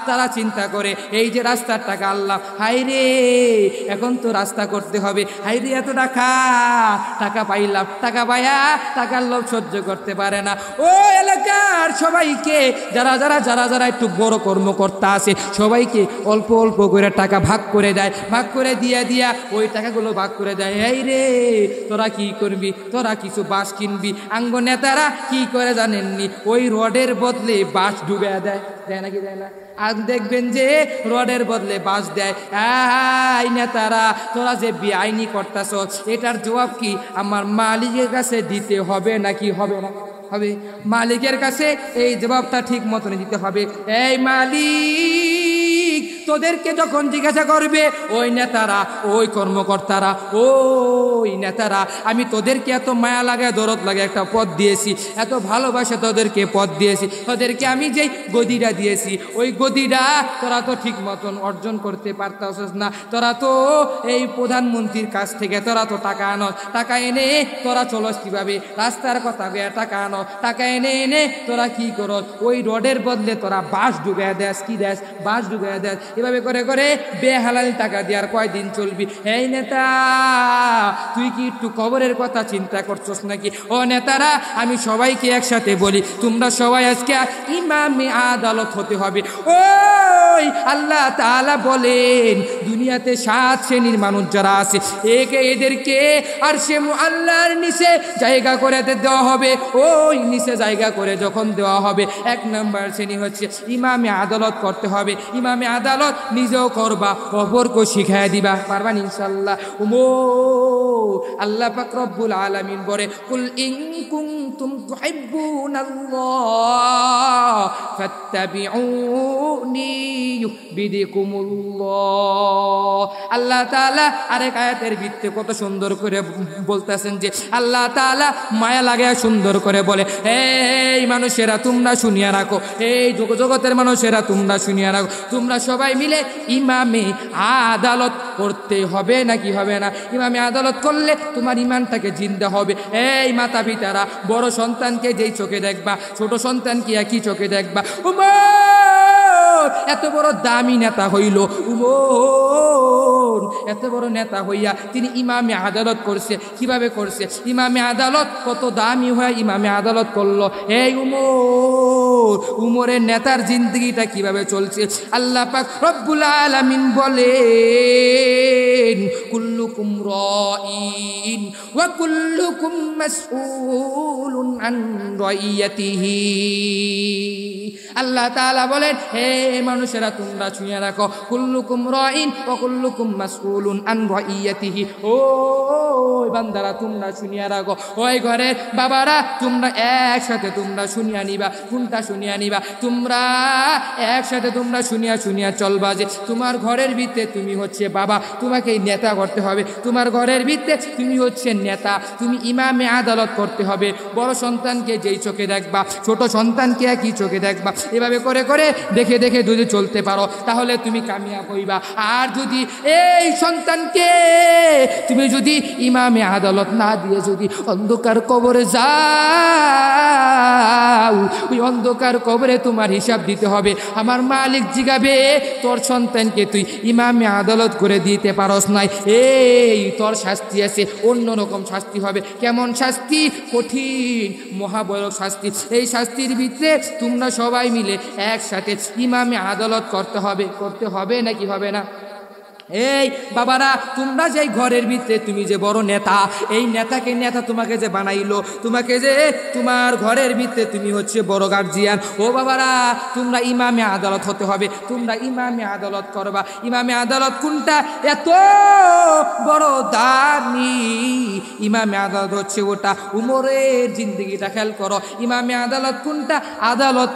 তারা চিন্তা করে এই যে রাস্তার টাকা আল্লাহ, হাইরে এখন তো রাস্তা করতে হবে, হাইরে এত টাকা, টাকা পাইলাম, টাকা পাইয়া টাকার লোভ সহ্য করতে পারে না। ও এলাকার সবাইকে যারা যারা যারা যারা একটু বড় কর্মকর্তা আছে সবাইকে অল্প অল্প করে টাকা ভাগ করে দেয়, ভাগ করে দিয়া দিয়া ওই টাকাগুলো ভাগ করে দেয়। এই রে তোরা কি করবি, তোরা কিছু বাঁশ কিনবি। আঙ্গ নেতারা কি করে জানেননি, ওই রডের বদলে বাঁশ ডুবে দেয়, দেয় নাকি দেয় না? আর দেখবেন যে রডের বদলে বাঁশ দেয়। এই নেতারা তোরা যে বেআইনি করতাছ এটার জবাব কি আমার মালিকের কাছে দিতে হবে নাকি হবে না? হবে। মালিকের কাছে এই জবাবটা ঠিক মতন দিতে হবে। এই মালিক তোদেরকে যখন জিজ্ঞাসা করবে ওই নেতারা, ওই কর্মকর্তারা, ওই নেতারা, আমি তোদেরকে এত মায়া লাগে, দরদ লাগে একটা পদ দিয়েছি, এত ভালোবাসা তোদেরকে পদ দিয়েছি, তোদেরকে আমি যেই গদিটা দিয়েছি ওই গদিটা তোরা তো ঠিক মতন অর্জন করতে পারতাছিস না। তোরা তো এই প্রধানমন্ত্রীর কাছ থেকে তোরা তো টাকা আনো, টাকা এনে তোরা চলস কিভাবে? রাস্তার কথা গে টাকা আনো, টাকা এনে এনে তোরা কি করো? ওই রডের বদলে তোরা বাঁশ ডুবে দেস, কি দেস? বাঁশ ডুবে দেস। এভাবে করে করে বেহালাল টাকা দিয়ে আর কয়দিন চলবি? এই নেতা তুই কি একটু কবরের কথা চিন্তা করছস নাকি? ও নেতারা আমি সবাইকে একসাথে বলি, তোমরা সবাই আজকে ইমামে আদালত হতে হবে। ওই আল্লাহ তাআলা বলেন দুনিয়াতে 7 শ্রেণীর মানুষ যারা আছে এদেরকে আরশে মুআল্লার নিচে জায়গা করে দেওয়া হবে। ওই নিচে জায়গা করে যখন দেওয়া হবে 1 নম্বর শ্রেণী হচ্ছে ইমামে আদালত করতে হবে। ইমামে আদালত নিজেও করবা, অপরকে শিখাইয়া দিবা, পারবান ইনশাআল্লাহ। আল্লাহ পাক রব্বুল আলামিন বলে কুল ইন কুনতুম তুহিব্বুনাল্লাহ ফাত্তাবিউনি ইউহবিবকুমুল্লাহ। আল্লাহ তাআলা আরেক আয়াতের ভিত্তিতে কত সুন্দর করে বলতেছেন যে আল্লাহ তাআলা মায়া লাগে সুন্দর করে বলে, এই মানুষেরা তোমরা শুনিয়া রাখো, এই জগতের মানুষেরা তোমরা শুনিয়া রাখো, তোমরা সবাই মিলে ইমামে আদালত করতে হবে নাকি হবে না? ইমামে আদালত করলে তোমার ইমানটাকে জিন্দা হবে। এই মাতা পিতারা বড় সন্তানকে যেই চোখে দেখবা ছোট সন্তানকে একই চোখে দেখবা। এত বড় দামি নেতা হইল উমর, এত বড় নেতা হইয়া তিনি ইমামে আদালত করছে। কিভাবে করছে? ইমামে আদালত কত দামি হয়ে ইমামে আদালত করলো। এই উমরের নেতার জিন্দগিটা কিভাবে চলছে? আল্লাহ পাক রব্বুল আলামিন বলেন কুল্লুকুম রাঈন ওয়া কুল্লুকুম মাসউলুন আন রাইয়াতিহি। আল্লাহ তাআলা বলেন হে মানুষেরা তোমরা শুনিয়া রাখো, কুল্লুকুম রাঈন ওয়া কুল্লুকুম মাসউলুন আন রাইয়াতিহি। ও বান্দারা তোমরা শুনিয়া রাখো, ওই ঘরে বাবারা তোমরা একসাথে তোমরা শুনিয়া নিবা। কোনটা শুনিয়া নিবা? তোমরা একসাথে তোমরা শুনিয়া শুনিয়া চলবা যে তোমার ঘরের ভিতরে তুমি হচ্ছে বাবা, তোমাকে নেতা করতে হবে। তোমার ঘরের ভিতরে তুমি হচ্ছে নেতা, তুমি ইমামে আদালত করতে হবে। বড় সন্তানকে যেই চোখে দেখবা ছোট সন্তানকে একই চোখে দেখবা। এভাবে করে করে দেখে দেখে যদি চলতে পারো তাহলে তুমি কামিয়াব হইবা। আর যদি এই সন্তানকে তুমি যদি ইমামে আদালত না দিয়ে যদি অন্ধকার কবরে যাও, ওই অন্ধকার কবরে তোমার হিসাব দিতে হবে। আমার মালিক জিগাবে তোর সন্তানকে তুই ইমামে আদালত করে দিতে পারস নাই, এই তোর শাস্তি আছে, অন্যরকম শাস্তি হবে। কেমন শাস্তি? কঠিন মহাবয়ক শাস্তি। এই শাস্তির ভিতরে তোমরা সবাই মিলে একসাথে ইমামে আদালত করতে হবে। করতে হবে নাকি হবে না? এই বাবারা তোমরা যে ঘরের ভিতরে তুমি যে বড় নেতা, এই নেতাকে নেতা তোমাকে যে বানাইলো, তোমাকে যে তোমার ঘরের ভিতরে তুমি হচ্ছে বড় গার্জিয়ান, ও বাবারা তোমরা ইমামে আদালত হতে হবে। তোমরা ইমামে আদালত করবা। ইমামে আদালত কোনটা? এত বড় দামি ইমামে আদালত হচ্ছে ওটা। উমরের জিন্দিগিটা খেয়াল করো। ইমামে আদালত কোনটা? আদালত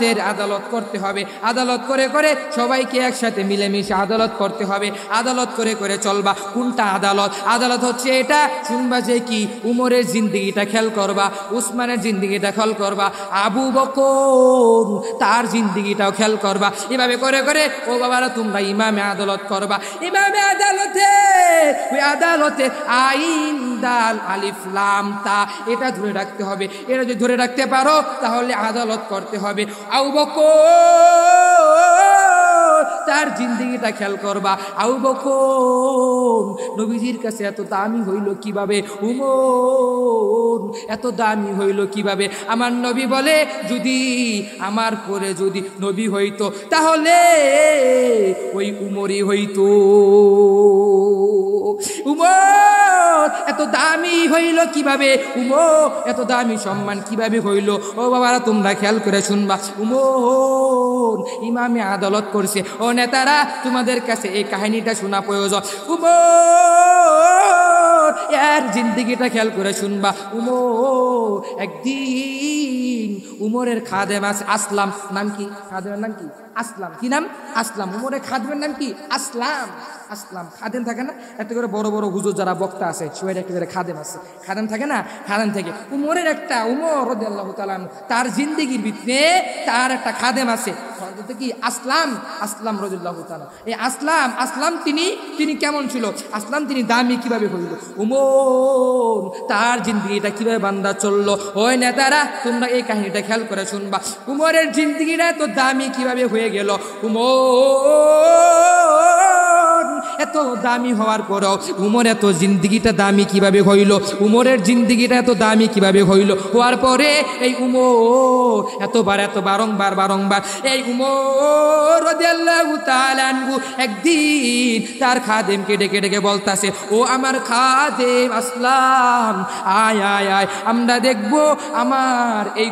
করতে হবে। আদালত করে করে সবাইকে একসাথে মিলেমিশে আদালত করতে হবে। আদালত করে করে চলবা। কোনটা আদালত? আদালত হচ্ছে এটা। শুনবা যে কি উমরের জিন্দিগিটা খেয়াল করবা, উসমানের জিন্দিগিটা খেয়াল করবা, আবু বকর তার জিন্দিগিটাও খেয়াল করবা। এভাবে করে করে ও বাবারা তোমরা ইমামে আদালত করবা। ইমামে আদালতে আইন দাল আলিফ লাম তা এটা ধরে রাখতে হবে। এটা যদি ধরে রাখতে পারো তাহলে আদালত করতে হবে। আবু বকর তার জিন্দিগিটা খেয়াল করবা। আবু বকর নবীজির কাছে এত দামি হইল কিভাবে? উমর এত দামি হইল কিভাবে? আমার নবী বলে যদি আমার পরে যদি নবী হইতো তাহলে ওই উমরই হইতো। উমর এত দামি হইল কিভাবে? উমর এত দামি সম্মান কিভাবে হইল? ও বাবারা তোমরা খেয়াল করে শুনবা। উমর ইমামে আদালত করছে। ও নেতারা তোমাদের কাছে এই কাহিনীটা শোনা প্রয়োজন। উমর এর জিন্দিগিটা খেয়াল করে শুনবা। উমর একদিন উমরের খাদেম আছে আসলাম। নাম কি? খাদেমের নাম কি? আসলাম। কি নাম? আসলাম। উমরের খাদেমের নাম কি? আসলাম। আসলাম খাদেম থাকে না? একটা করে বড় বড় হুজুর যারা বক্তা আছে সবাই একটা করে খাদেম আছে। খাদেম থাকে না? খাদেম থেকে উমর রাদিয়াল্লাহু তাআলা তার জিন্দেগির ভিতরে তার একটা খাদেম আছে কি আসলাম রাদিয়াল্লাহু তাআলা। এই আসলাম তিনি কেমন ছিল? আসলাম তিনি দামি কিভাবে হইল? উমর তার জিন্দেগিটা কিভাবে বান্দা চললো? ওই নেতারা তোমরা এই কাহিনীটা খেয়াল করে শুনবা। উমরের জিন্দেগিটা তো দামি কিভাবে হয়ে গেল? উমর এত দামি হওয়ার পরেও উমর এত জিন্দেগিটা দামি কিভাবে হইল? উমরের জিন্দেগিটা এত দামি কিভাবে হইল? হওয়ার পরে এই উমর এতবার বারংবার এই উমর রাদিয়াল্লাহু তাআলা আনহু একদিন তার খাদেমকে ডেকে ডেকে বলতাছে, ও আমার খাদেম আসলাম, আয় আমরা দেখব আমার এই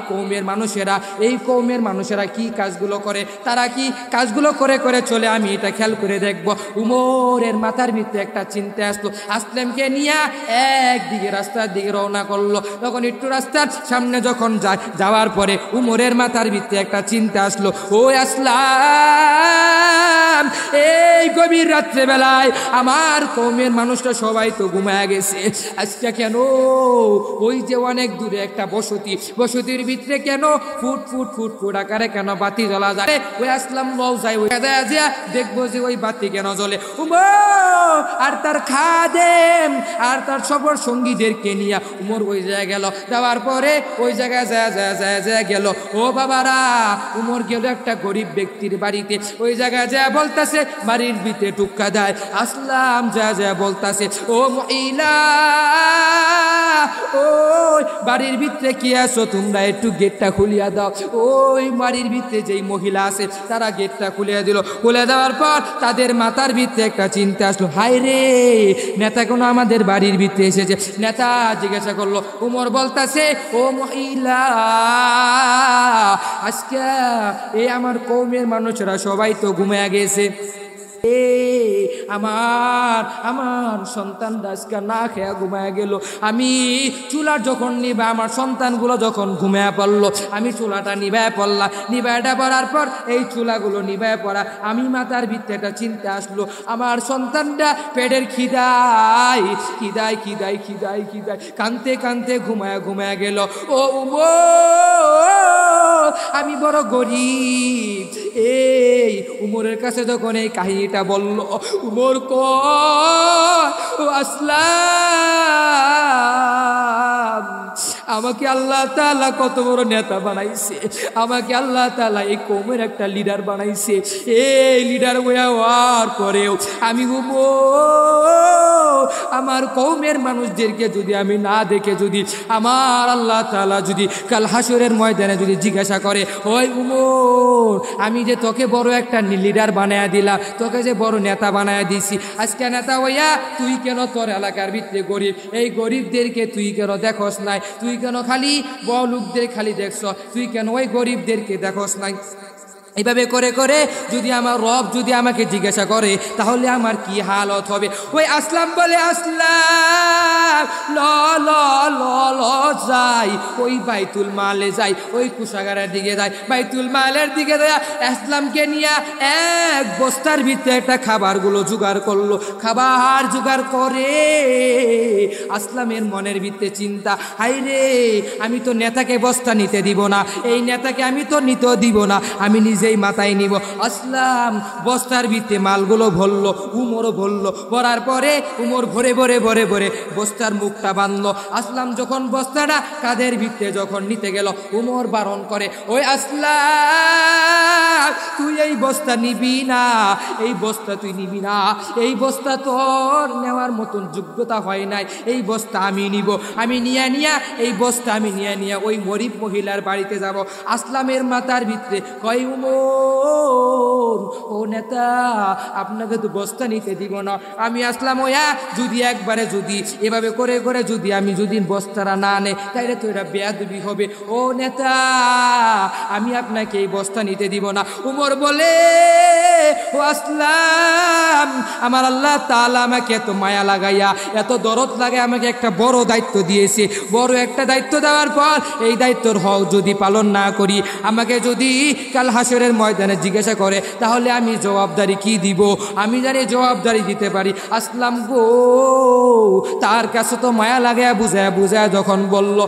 কওমের মানুষেরা কি কাজগুলো করে, তারা কি কাজগুলো করে করে চলে, আমি এটা খেয়াল করে দেখব। উমরের মাথার ভিতরে একটা চিন্তা আসলো। আসলামকে নিয়ে একদিকে রাস্তার দিকে রওনা করলো। তখন একটু রাস্তার সামনে যখন যাওয়ার পরে উমরের মাথার ভিতরে একটা চিন্তা আসলো। ও আসলাম, এই গভীর রাত্রে বেলায় আমার কওমের মানুষটা সবাই তো ঘুমায় গেছে, আজকে কেন ওই যে অনেক দূরে একটা বসতির ভিতরে কেন ফুট আকারে কেন বাতি জ্বলা যায়? ওই আসলাম যাই ওই দেখবো যে ওই বাতি কেন জ্বলে। উমর আর তার খাদেম আর তার সফর সঙ্গীদেরকে নিয়ে উমর ওই জায়গায় গেল। যাওয়ার পরে ওই জায়গায় যায় গেল। ও বাবারা, উমর গেল একটা গরিব ব্যক্তির বাড়িতে। ওই জায়গায় যায় বলতাছে, বাড়ির ভিতরে টুক্কা দেয়। আসলাম যা বলতাছে, ও মহিলা, ওই বাড়ির ভিতরে কি আছো তোমরা, একটু গেটটা খুলিয়া দাও। ওই বাড়ির ভিতরে যেই মহিলা আছে তারা গেটটা খুলিয়া দিল। খুলে দেওয়ার পর তাদের মাথার ভিতরে একটা চিন্তা আসলো, হায় রে, নেতা কোনো আমাদের বাড়ির ভিতরে এসেছে। নেতা জিজ্ঞাসা করলো, উমর বলতাছে, ও মহিলা, আজকে এই আমার কওমের মানুষরা সবাই তো ঘুমিয়ে গেছে, আমার সন্তানরা আজকে না খেয়া ঘুমায় গেল। আমি চুলা যখন নিবা, আমার সন্তানগুলো যখন ঘুমায় পড়লো, আমি চুলাটা নিভায় পড়লাম। নিভায়টা পড়ার পর এই চুলাগুলো নিভায় পড়া, আমি মাথার ভিতরে একটা চিন্তা আসলো, আমার সন্তানটা পেটের খিদায় কানতে ঘুমায় গেল। ও আমি বড় গরিব। এই উমরের কাছে যখন এই কাহিনীটা বলল, উমর আসলাম, আমাকে আল্লাহ তাআলা কত বড় নেতা বানাইছে, আমাকে আল্লাহ তাআলা এই কওমের একটা লিডার বানাইছে। এই লিডার হওয়ার পরেও আমি আমার কওমের মানুষদেরকে যদি আমি না দেখে, যদি আমার আল্লাহ তাআলা যদি কাল হাসরের ময়দানে যদি জিজ্ঞাসা করে, ওই উমর, আমি যে তোকে বড় একটা লিডার বানায়া দিলাম, তোকে যে বড় নেতা বানায়া দিছি, আজকে নেতা হইয়া তুই কেন তোর এলাকার ভিতরে গরিব, এই গরিবদেরকে তুই কেন দেখোস নাই? তুই কেন খালি বড় লোকদের খালি দেখছ, তুই কেন ওই গরিবদেরকে দেখোস নাই? এইভাবে করে করে যদি আমার রব যদি আমাকে জিজ্ঞাসা করে তাহলে আমার কি হালত হবে? ওই আসলাম বলে, আসলাম ল ল ল ল যাই, ওই বাইতুল মালে যাই, ওই কুশাগারের দিকে যাই, বাইতুল মালের দিকে যায় আসলামকে নিয়ে এক বস্তার ভিতরে একটা খাবারগুলো জোগাড় করলো। খাবার জোগাড় করে আসলামের মনের ভিতরে চিন্তা, হাই রে আমি তো নেতাকে বস্তা নিতে দিব না, এই নেতাকে আমি তো নিতেও দিব না, আমি নিজেই মাথায় নিব। আসলাম বস্তার ভিতরে মালগুলো ভরলো, উমরও ভরলো। ভরার পরে উমর ভরে ভরে ভরে ভরে বস্তার মুখটা বাঁধলো। আসলাম যখন বস্তাটা কাদের ভিতরে যখন নিতে গেল, উমর বারণ করে, ওই আসলাম তুই এই বস্তা নিবি না, এই বস্তা তুই নিবি না, এই বস্তা তোর নেওয়ার মতন যোগ্যতা হয় নাই, এই বস্তা আমি নিব। আমি নিয়ে এই বস্তা আমি নিয়ে ওই গরিব মহিলার বাড়িতে যাব। আসলামের মাথার ভিতরে কয়, উমর ও নেতা আপনাকে তো বস্তা নিতে দিব না। আমি আসলাম ওয়া যদি একবারে যদি এভাবে করে করে যদি আমি যদি বস্তাটা না আনে তাইলে তো এটা বেয়াদবি হবে। ও নেতা আমি আপনাকে এই বস্তা নিতে দিব না। উমর বলে, ও আসলাম আমার আল্লাহ তাআলা আমাকে এত মায়া লাগাইয়া এত দরদ লাগাই আমাকে একটা বড় দায়িত্ব দিয়েছে। বড় একটা দায়িত্ব দেওয়ার পর এই দায়িত্বর হক যদি পালন না করি, আমাকে যদি কাল হাসরের ময়দানে জিজ্ঞাসা করে তাহলে আমি জবাবদারি কি দিব? আমি জানি জবাবদারি দিতে পারি। আসলাম গো তার কাছে তো মায়া লাগাইয়া বুঝায় যখন বলল,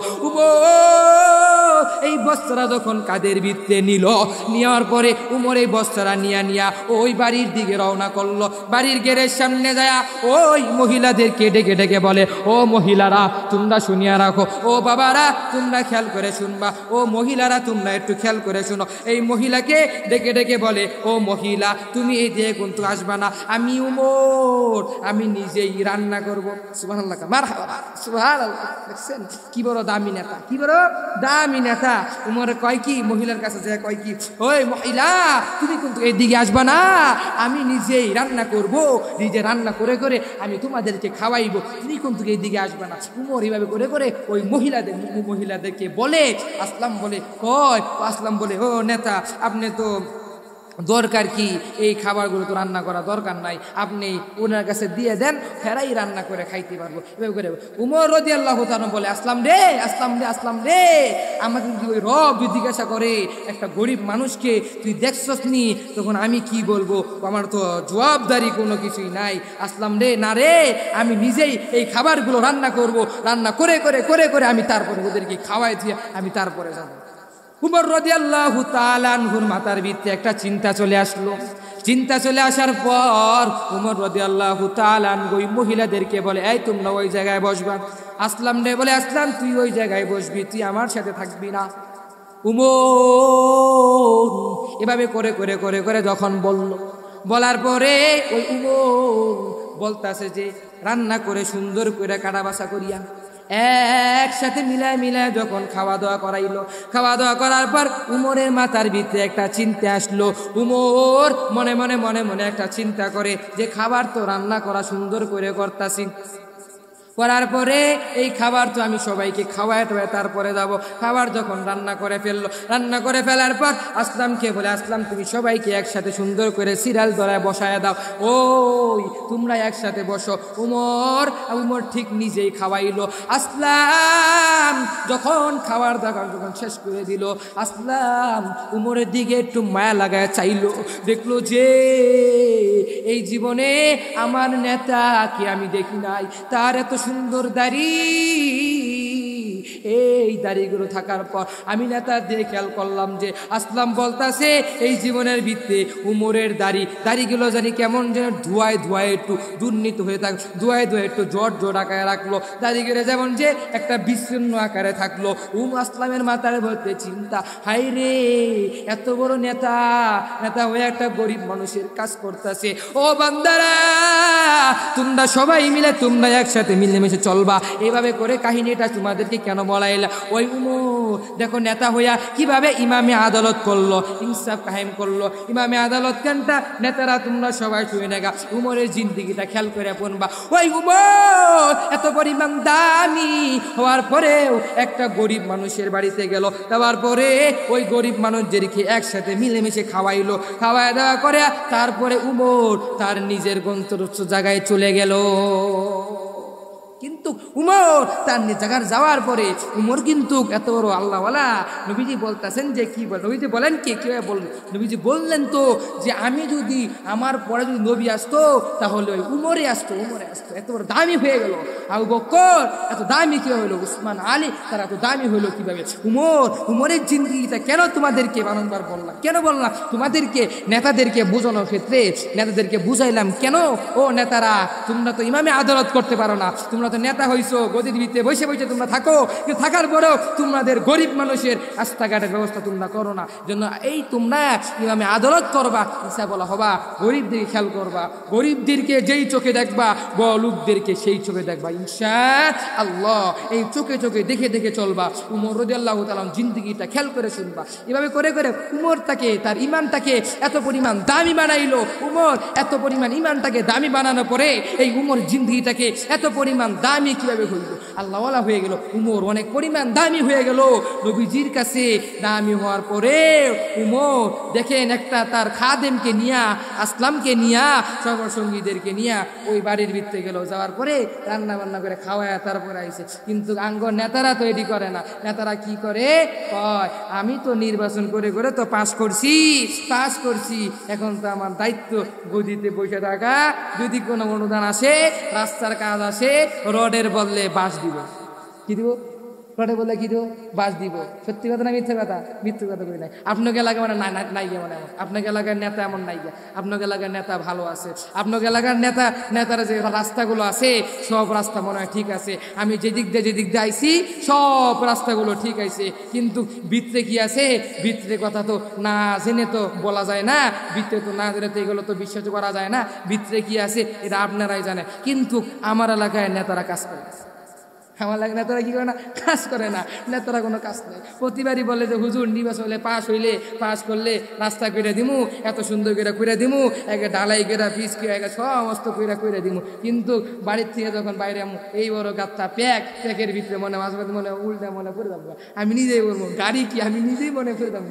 এই বস্তারা যখন কাদের ভিতরে নিল, নেওয়ার পরে উমর এই বস্তারা নিয়া ওই বাড়ির দিকে রওনা করলো। বাড়ির গেটের সামনে যায় ওই মহিলাদেরকে ডেকে ডেকে বলে, ও মহিলারা তোমরা শুনিয়া রাখো, ও বাবারা তোমরা খেয়াল করে শুনবা, ও মহিলারা তোমরা একটু খেয়াল করে শুনো। এই মহিলাকে ডেকে ডেকে বলে, ও মহিলা তুমি এই দিয়ে কিন্তু আসবা না, আমি উমর আমি নিজেই রান্না করবো। সুবহানাল্লাহ, মারহাবা, সুবহানাল্লাহ। দেখছেন কি বড় দামি নেতা, কি বড় দামি নেতা। উমর কয় কি, মহিলার কাছে যায় কয় কি, ওই মহিলা তুমি কিন্তু এদিকে আসবা না, আমি নিজেই রান্না করব, নিজে রান্না করে করে আমি তোমাদেরকে খাওয়াইবো, তুমি কিন্তু এদিকে আসবা না। উমর এইভাবে করে করে ওই মহিলাদেরকে বলে। আসলাম বলে কয়, আসলাম বলে, ও নেতা আপনি তো দরকার কি, এই খাবারগুলো তো রান্না করা দরকার নাই, আপনি ওনার কাছে দিয়ে দেন, ফেরাই রান্না করে খাইতে পারবো। এভাবে করে উমর রাদিয়াল্লাহু তাআলা বলে, আসলাম রে আমাকে ওই রব যদি জিজ্ঞাসা করে একটা গরিব মানুষকে তুই দেখছস নি, তখন আমি কি বলবো? আমার তো জবাবদারি কোনো কিছুই নাই। আসলাম রে না রে, আমি নিজেই এই খাবারগুলো রান্না করব, রান্না করে করে করে করে আমি তারপরে ওদেরকে খাওয়াই দিয়ে আমি তারপরে যাবো। উমর রাদিয়াল্লাহু তাআলা আনহুর মাথার ভিতরে একটা চিন্তা চলে আসলো। চিন্তা চলে আসার পর উমর রাদিয়াল্লাহু তাআলা আনহু ওই মহিলাদেরকে বলে, এই তোমরা ওই জায়গায় বসবা। আসলাম রে বলে, আসলাম তুই ওই জায়গায় বসবি, তুই আমার সাথে থাকবি না। উমর এভাবে করে করে করে করে যখন বলার পরে ওই উমর বলতাছে যে রান্না করে সুন্দর করে কাটা বাছা করিয়া একসাথে মিলায় যখন খাওয়া দাওয়া করাইলো, খাওয়া দাওয়া করার পর উমরের মাথার ভিতরে একটা চিন্তা আসলো। উমর মনে মনে একটা চিন্তা করে যে খাবার তো রান্না করা সুন্দর করে করতাছি, করার পরে এই খাবার তো আমি সবাইকে খাওয়ায় তারপরে যাব। খাবার যখন রান্না করে ফেললো, রান্না করে ফেলার পর আসলামকে বলে, আসলাম তুমি সবাইকে একসাথে সুন্দর করে সিরিয়াল ধরায় বসায় দাও, ওই তোমরা একসাথে বসো। উমর ঠিক নিজেই খাওয়াইলো। আসলাম যখন খাবার দাবার যখন শেষ করে দিল, আসলাম উমরের দিকে একটু মায়া লাগায় চাইলো, দেখলো যে এই জীবনে আমার নেতাকে আমি দেখি নাই, তার এত সুন্দর দাড়ি, এই দাড়িগুলো থাকার পর আমি নেতার দিয়ে খেয়াল করলাম যে আসলাম বলতাছে এই জীবনের ভিত্তে উমরের দাড়িগুলো জানি কেমন যেন ধোয়ায় একটু দুর্নীত হয়ে থাক, ধোয়ায় একটু জট আকারে রাখলো, দাড়িগুলো যেমন যে একটা বিচ্ছিন্ন আকারে থাকলো। আসলামের মাথার মধ্যে চিন্তা, হাই রে এত বড় নেতা হয়ে একটা গরিব মানুষের কাজ করতেছে। ও বান্দারা তোমরা সবাই মিলে তোমরা একসাথে মিলেমিশে চলবা, এইভাবে করে কাহিনীটা তোমাদেরকে কেন বলাইলা? ওই উমর দেখো নেতা হইয়া কিভাবে ইমামে আদালত করলো, ইনসাফ কায়েম করলো। ইমামে আদালত কেনটা নেতারা তোমরা সবাই শুয়ে নেগা, উমরের জিন্দিগিটা খেয়াল করে পড়বা। ওই উমর এত পরিমাণ দামি হওয়ার পরেও একটা গরিব মানুষের বাড়িতে গেল, যাওয়ার পরে ওই গরিব মানুষদেরকে একসাথে মিলেমিশে খাওয়াইলো, খাওয়াই দাওয়া করে তারপরে উমর তার নিজের গন্তব্য জায়গায় চলে গেল। কিন্তু উমর তার জায়গার যাওয়ার পরে উমর কিন্তু এত বড় আল্লাহওয়ালা, নবীজি বলতেছেন যে কি বল, নবীজি বলেন কি কীভাবে বললেন, নবীজি বললেন তো যে আমি যদি আমার পরে যদি নবী আসতো তাহলে ওই উমরে আসতো, এত বড় দামি হয়ে গেল। আবু বকর এত দামি কীভাবে হলো, উসমান আলী তারা এত দামি হলো কীভাবে, উমরের জিন্দগিটা কেন তোমাদেরকে বারংবার বললাম, কেন বললাম তোমাদেরকে, নেতাদেরকে বোঝানোর ক্ষেত্রে নেতাদেরকে বুঝাইলাম কেন, ও নেতারা তোমরা তো ইমামে আদালত করতে পারো না, তোমরা তো নেতা হইছো, গদির ভিতরে বসে বসে তোমরা থাকো, কিন্তু থাকার পরেও তোমাদের গরিব মানুষের রাস্তাঘাটের ব্যবস্থা তোমরা করো না, জন্য এই তোমরা ইমামে আদালত করবা, ইসা বলা হবা, গরিবদেরকে খেয়াল করবা, গরিবদেরকে যেই চোখে দেখবা বড়লোকদেরকে সেই চোখে দেখবা ইনশাআল্লাহ, এই চোখে চোখে দেখে দেখে চলবা। উমর রাদিয়াল্লাহু তাআলা জিন্দেগিটা খেয়াল করে শুনবা। এভাবে করে করে উমর তাকে তার ইমানটাকে এত পরিমাণ দামি বানাইলো, উমর এত পরিমাণ ইমানটাকে দামি বানানোর পরে এই উমর জিন্দেগিটাকে এত পরিমাণ দামি কিভাবে হইল, আল্লাহওয়ালা হয়ে গেল, উমর অনেক পরিমাণ দামি হয়ে গেল নবীজির কাছে। দামি হওয়ার পরে উমর দেখেন একটা তার খাদেমকে নিয়া, আসলামকে নিয়া, সঙ্গীদেরকে নিয়া ওই বাড়ির ভিতরে গেল, যাওয়ার পরে রান্না বান্না করে খাওয়ায় তারপরে আইসে। কিন্তু আঙ্গর নেতারা তো এটি করে না, নেতারা কি করে, কয় আমি তো নির্বাচন করে করে তো পাস করছি, এখন তো আমার দায়িত্ব গদিতে বসে থাকা, যদি কোনো অনুদান আসে, রাস্তার কাজ আসে, রডের বদলে বাঁশ দিব। কি দিব? রডে বললে কি দিব? বাঁশ দিব। সত্যি কথা না মিথ্যে কথা? মিথ্যে কথা বলি নাই। আপনাকে এলাকায় মানে নাই গে, মানে এমন আপনাকে এলাকার নেতা এমন নাই গে, আপনাকে এলাকার নেতা ভালো আছে, আপনাকে এলাকার নেতারা যে রাস্তাগুলো আছে সব রাস্তা মনে হয় ঠিক আছে, আমি যেদিক দিয়ে আইছি সব রাস্তাগুলো ঠিক আছে, কিন্তু ভিতরে কি আছে, ভিতরে কথা তো না জেনে তো বলা যায় না, ভিতরে তো না জেনে তো এগুলো তো বিশ্বাস করা যায় না, ভিতরে কি আছে এটা আপনারাই জানে। কিন্তু আমার এলাকায় নেতারা কাজ করে, আমার লাগে নেতারা কি করে না, কাজ করে না, নেতারা কোনো কাজ নেই। প্রতিবারই বলে যে হুজুর নির্বাচন হলে পাস করলে রাস্তা করে দিমু, এত সুন্দর করে দিমু, একে ঢালাই করে পিস একে সমস্ত করে দিমু, কিন্তু বাড়ির থেকে যখন বাইরে আমু এই বড় গাত্তা প্যাকের ভিতরে মনে মাঝে মাঝে মনে উল্টা মনে করে দেবো, আমি নিজেই বলবো গাড়ি কি, আমি নিজেই মনে করে দেবো,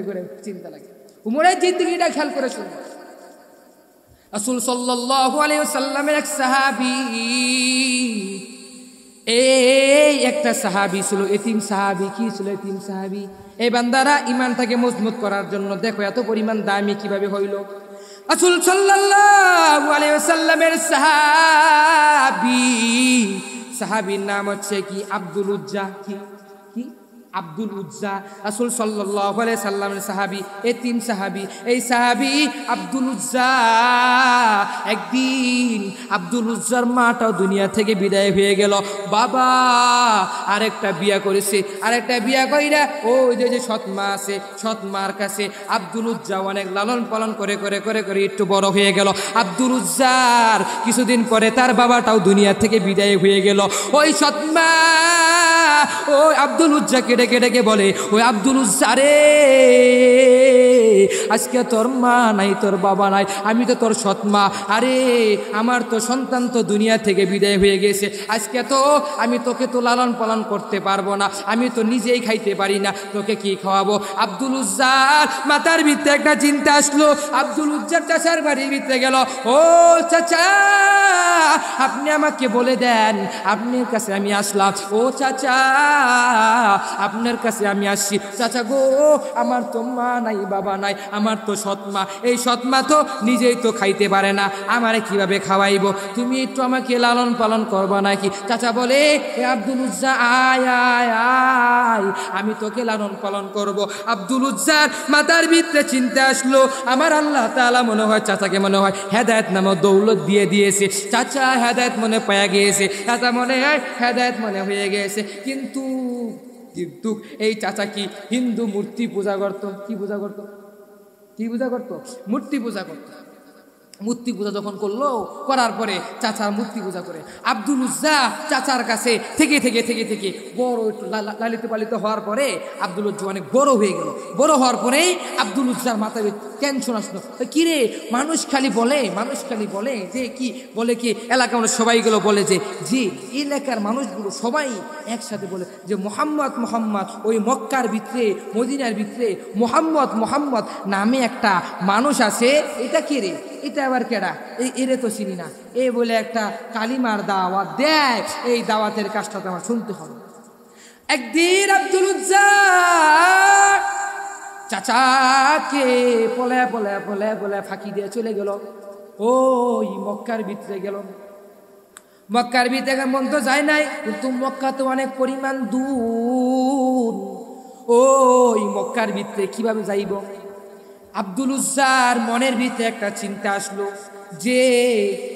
করে চিন্তা লাগে। উমরের জিন্দেগিটা খেয়াল করে শুনবো। রাসূল সাল্লাল্লাহু আলাইহি ওয়াসাল্লামের এক সাহাবী, এই একটা সাহাবী ছিল এতিম সাহাবী। কি ছিল? এতিম সাহাবী। এই বান্দারা ইমানটাকে মজবুত করার জন্য দেখো এত পরিমাণ দামি কিভাবে হইল। রাসূল সাল্লাল্লাহু আলাইহি ওয়াসাল্লামের সাহাবীর নাম হচ্ছে কি আব্দুল উজ্জা। কি আব্দুল উজ্জা। রাসূল সাল্লাল্লাহু আলাইহি সাল্লামের সাহাবী, এতিম সাহাবী। এই সাহাবী আব্দুল উজ্জা, একদিন আব্দুল উজ্জার মাটাও দুনিয়া থেকে বিদায় হয়ে গেল। বাবা আরেকটা বিয়া করেছে, আরেকটা বিয়া কইরা ওই যে সৎ মা আছে, সৎ মার কাছে আব্দুল উজ্জা অনেক লালন পালন করে একটু বড় হয়ে গেল। আব্দুল উজ্জার কিছুদিন পরে তার বাবাটাও দুনিয়া থেকে বিদায় হয়ে গেল। ওই সৎ মা ওই আব্দুল উজ্জাকে ডেকে বলে, ওই আব্দুল উজ্জা রে, আজকে তোর মা নাই, তোর বাবা নাই, আমি তো তোর সৎ মা, আরে আমার তো সন্তান তো দুনিয়া থেকে বিদায় হয়ে গেছে, আজকে তো আমি তোকে তো লালন পালন করতে পারবো না, আমি তো নিজেই খাইতে পারি না, তোকে কি খাওয়াবো? আব্দুল উজ্জার মাথার ভিতরে একটা চিন্তা আসলো। আব্দুল উজ্জার চাচার বাড়ির ভিতরে গেল। ও চাচা, আপনি আমাকে বলে দেন, আপনার কাছে আমি আসলাম। ও চাচা, আপনার কাছে আমি আসছি। চাচা গো, আমার তো মা নাই, বাবা নাই, আমার তো সৎমা, এই সৎমা তো নিজেই তো খাইতে পারে না, আমারে কিভাবে খাওয়াইব? তুমি একটু আমাকে লালন পালন করবা নাকি? চাচা বলে, এ আব্দুল উজ্জা, আয় আয় আয়, আমি তোকে লালন পালন করব। আব্দুল উজ্জার মাথার ভিতরে চিন্তা আসলো, আমার আল্লাহ তাআলা মনে হয় চাচাকে মনে হয় হেদায়েত নামক দৌলত দিয়ে দিয়েছে, চাচা হেদায়েত মনে পাওয়া গিয়েছে, চাচা মনে হয় হেদায়েত মনে হয়ে গেছে। কিন্তু এই চাচা কি হিন্দু মূর্তি পূজা করতো? কি পূজা করতো? মূর্তি পূজা করতো। মূর্তি পূজা যখন করলো, করার পরে চাচার মূর্তি পূজা করে আব্দুল উজ্জা চাচার কাছে থেকে বড় একটু লালিত পালিত হওয়ার পরে আব্দুল উজ্জা অনেক বড় হয়ে গেল। বড় হওয়ার পরেই আব্দুল উজ্জার মাথায় টেনশন আসলো, কিরে মানুষ খালি বলে যে কি বলে, কি এলাকা মানুষ সবাইগুলো বলে যে এলাকার মানুষগুলো সবাই একসাথে বলে যে মোহাম্মদ, ওই মক্কার ভিতরে মদিনার ভিতরে মোহাম্মদ নামে একটা মানুষ আছে, এটা কে রে? এটা আবার কেডা? এরে তো চিনি না। এই বলে একটা কালিমার দাওয়াত দেয়, এই দাওয়াতের কাজটা তো আমার শুনতে হবে। একদিন আব্দুল উজ্জা চাচাকে পলায় পলায় পলায় পলায় ফাঁকি দিয়ে চলে গেল, ওই মক্কার ভিতরে গেল। মক্কার ভিতরে মন তো যায় নাই, কিন্তু মক্কা তো অনেক পরিমাণ দূর। ওই মক্কার ভিতরে কিভাবে যাইব? আব্দুল উজ্জার মনের ভিতরে একটা চিন্তা আসলো যে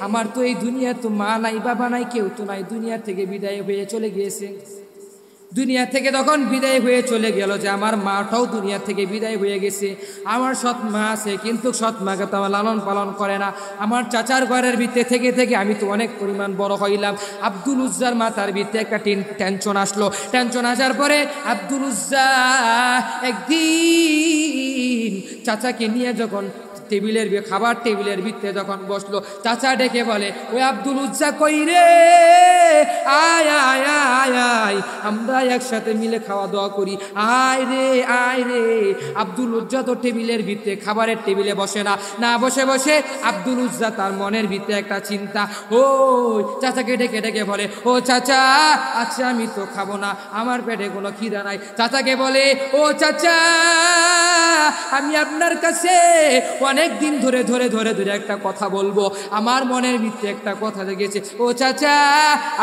আমার তো এই দুনিয়া তো মা নাই, বাবা নাই, কেউ তো নাই, দুনিয়া থেকে বিদায় হয়ে চলে গিয়েছে। দুনিয়া থেকে তখন বিদায় হয়ে চলে গেল, যে আমার মাটাও দুনিয়া থেকে বিদায় হয়ে গেছে। আমার সৎ মা আছে, কিন্তু সৎ মাকে তো আমার লালন পালন করে না। আমার চাচার ঘরের ভিতরে থেকে থেকে আমি তো অনেক পরিমাণ বড় হইলাম। আব্দুল উজ্জার মাথার ভিতরে একটা টেনশন আসলো। টেনশন আসার পরে আব্দুল উজ্জা একদিন চাচাকে নিয়ে যখন খাবার টেবিলের ভিতরে যখন বসলো, চাচা ডেকে বলে, ওই আব্দুল উজ্জা কই রে, আয় আয় আয় আয়, আমরা একসাথে মিলে খাওয়া দাওয়া করি, আয় রে আয় রে। আব্দুল উজ্জা তো টেবিলের ভিতরে খাবারের টেবিলে বসে না, না বসে বসে আব্দুল উজ্জা তার মনের ভিতরে একটা চিন্তা, ওই চাচাকে ডেকে ডেকে বলে, ও চাচা, আচ্ছা আমি তো খাবো না, আমার পেটে কোনো খিদা নাই। চাচাকে বলে, ও চাচা, আমি আপনার কাছে অনেক দিন ধরে ধরে ধরে ধরে একটা কথা বলবো, আমার মনের ভিতরে একটা কথা লেগেছে। ও চাচা,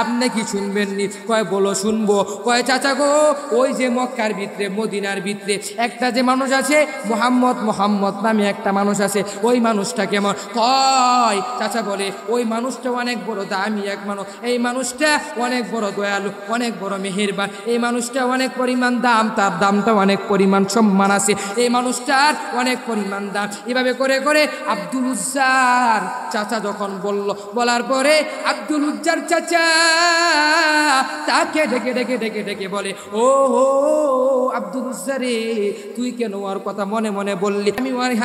আপনি কি শুনবেননি? কয় বলো শুনবো। কয় চাচা গো, ওই যে মক্কার ভিতরে মদিনার ভিতরে একটা যে মানুষ আছে, মোহাম্মদ নামে একটা মানুষ আছে, ওই মানুষটা কেমন? কয় চাচা বলে, ওই মানুষটা অনেক বড় দামি এক মানুষ, এই মানুষটা অনেক বড় দয়ালু, অনেক বড় মেহেরবান, এই মানুষটা অনেক পরিমাণ দাম, তার দামটা অনেক পরিমাণ সম্মান আছে, এই মানুষটার অনেক পরিমাণ দাম। এভাবে করে করে আব্দুল উজ্জার চাচা যখন বলার পরে আব্দুল উজ্জার চাচা তাকে ডেকে ডেকে ডেকে ডেকে বলে, ও আব্দুল উজ্জা রে, তুই কেন ওর কথা মনে মনে বললি?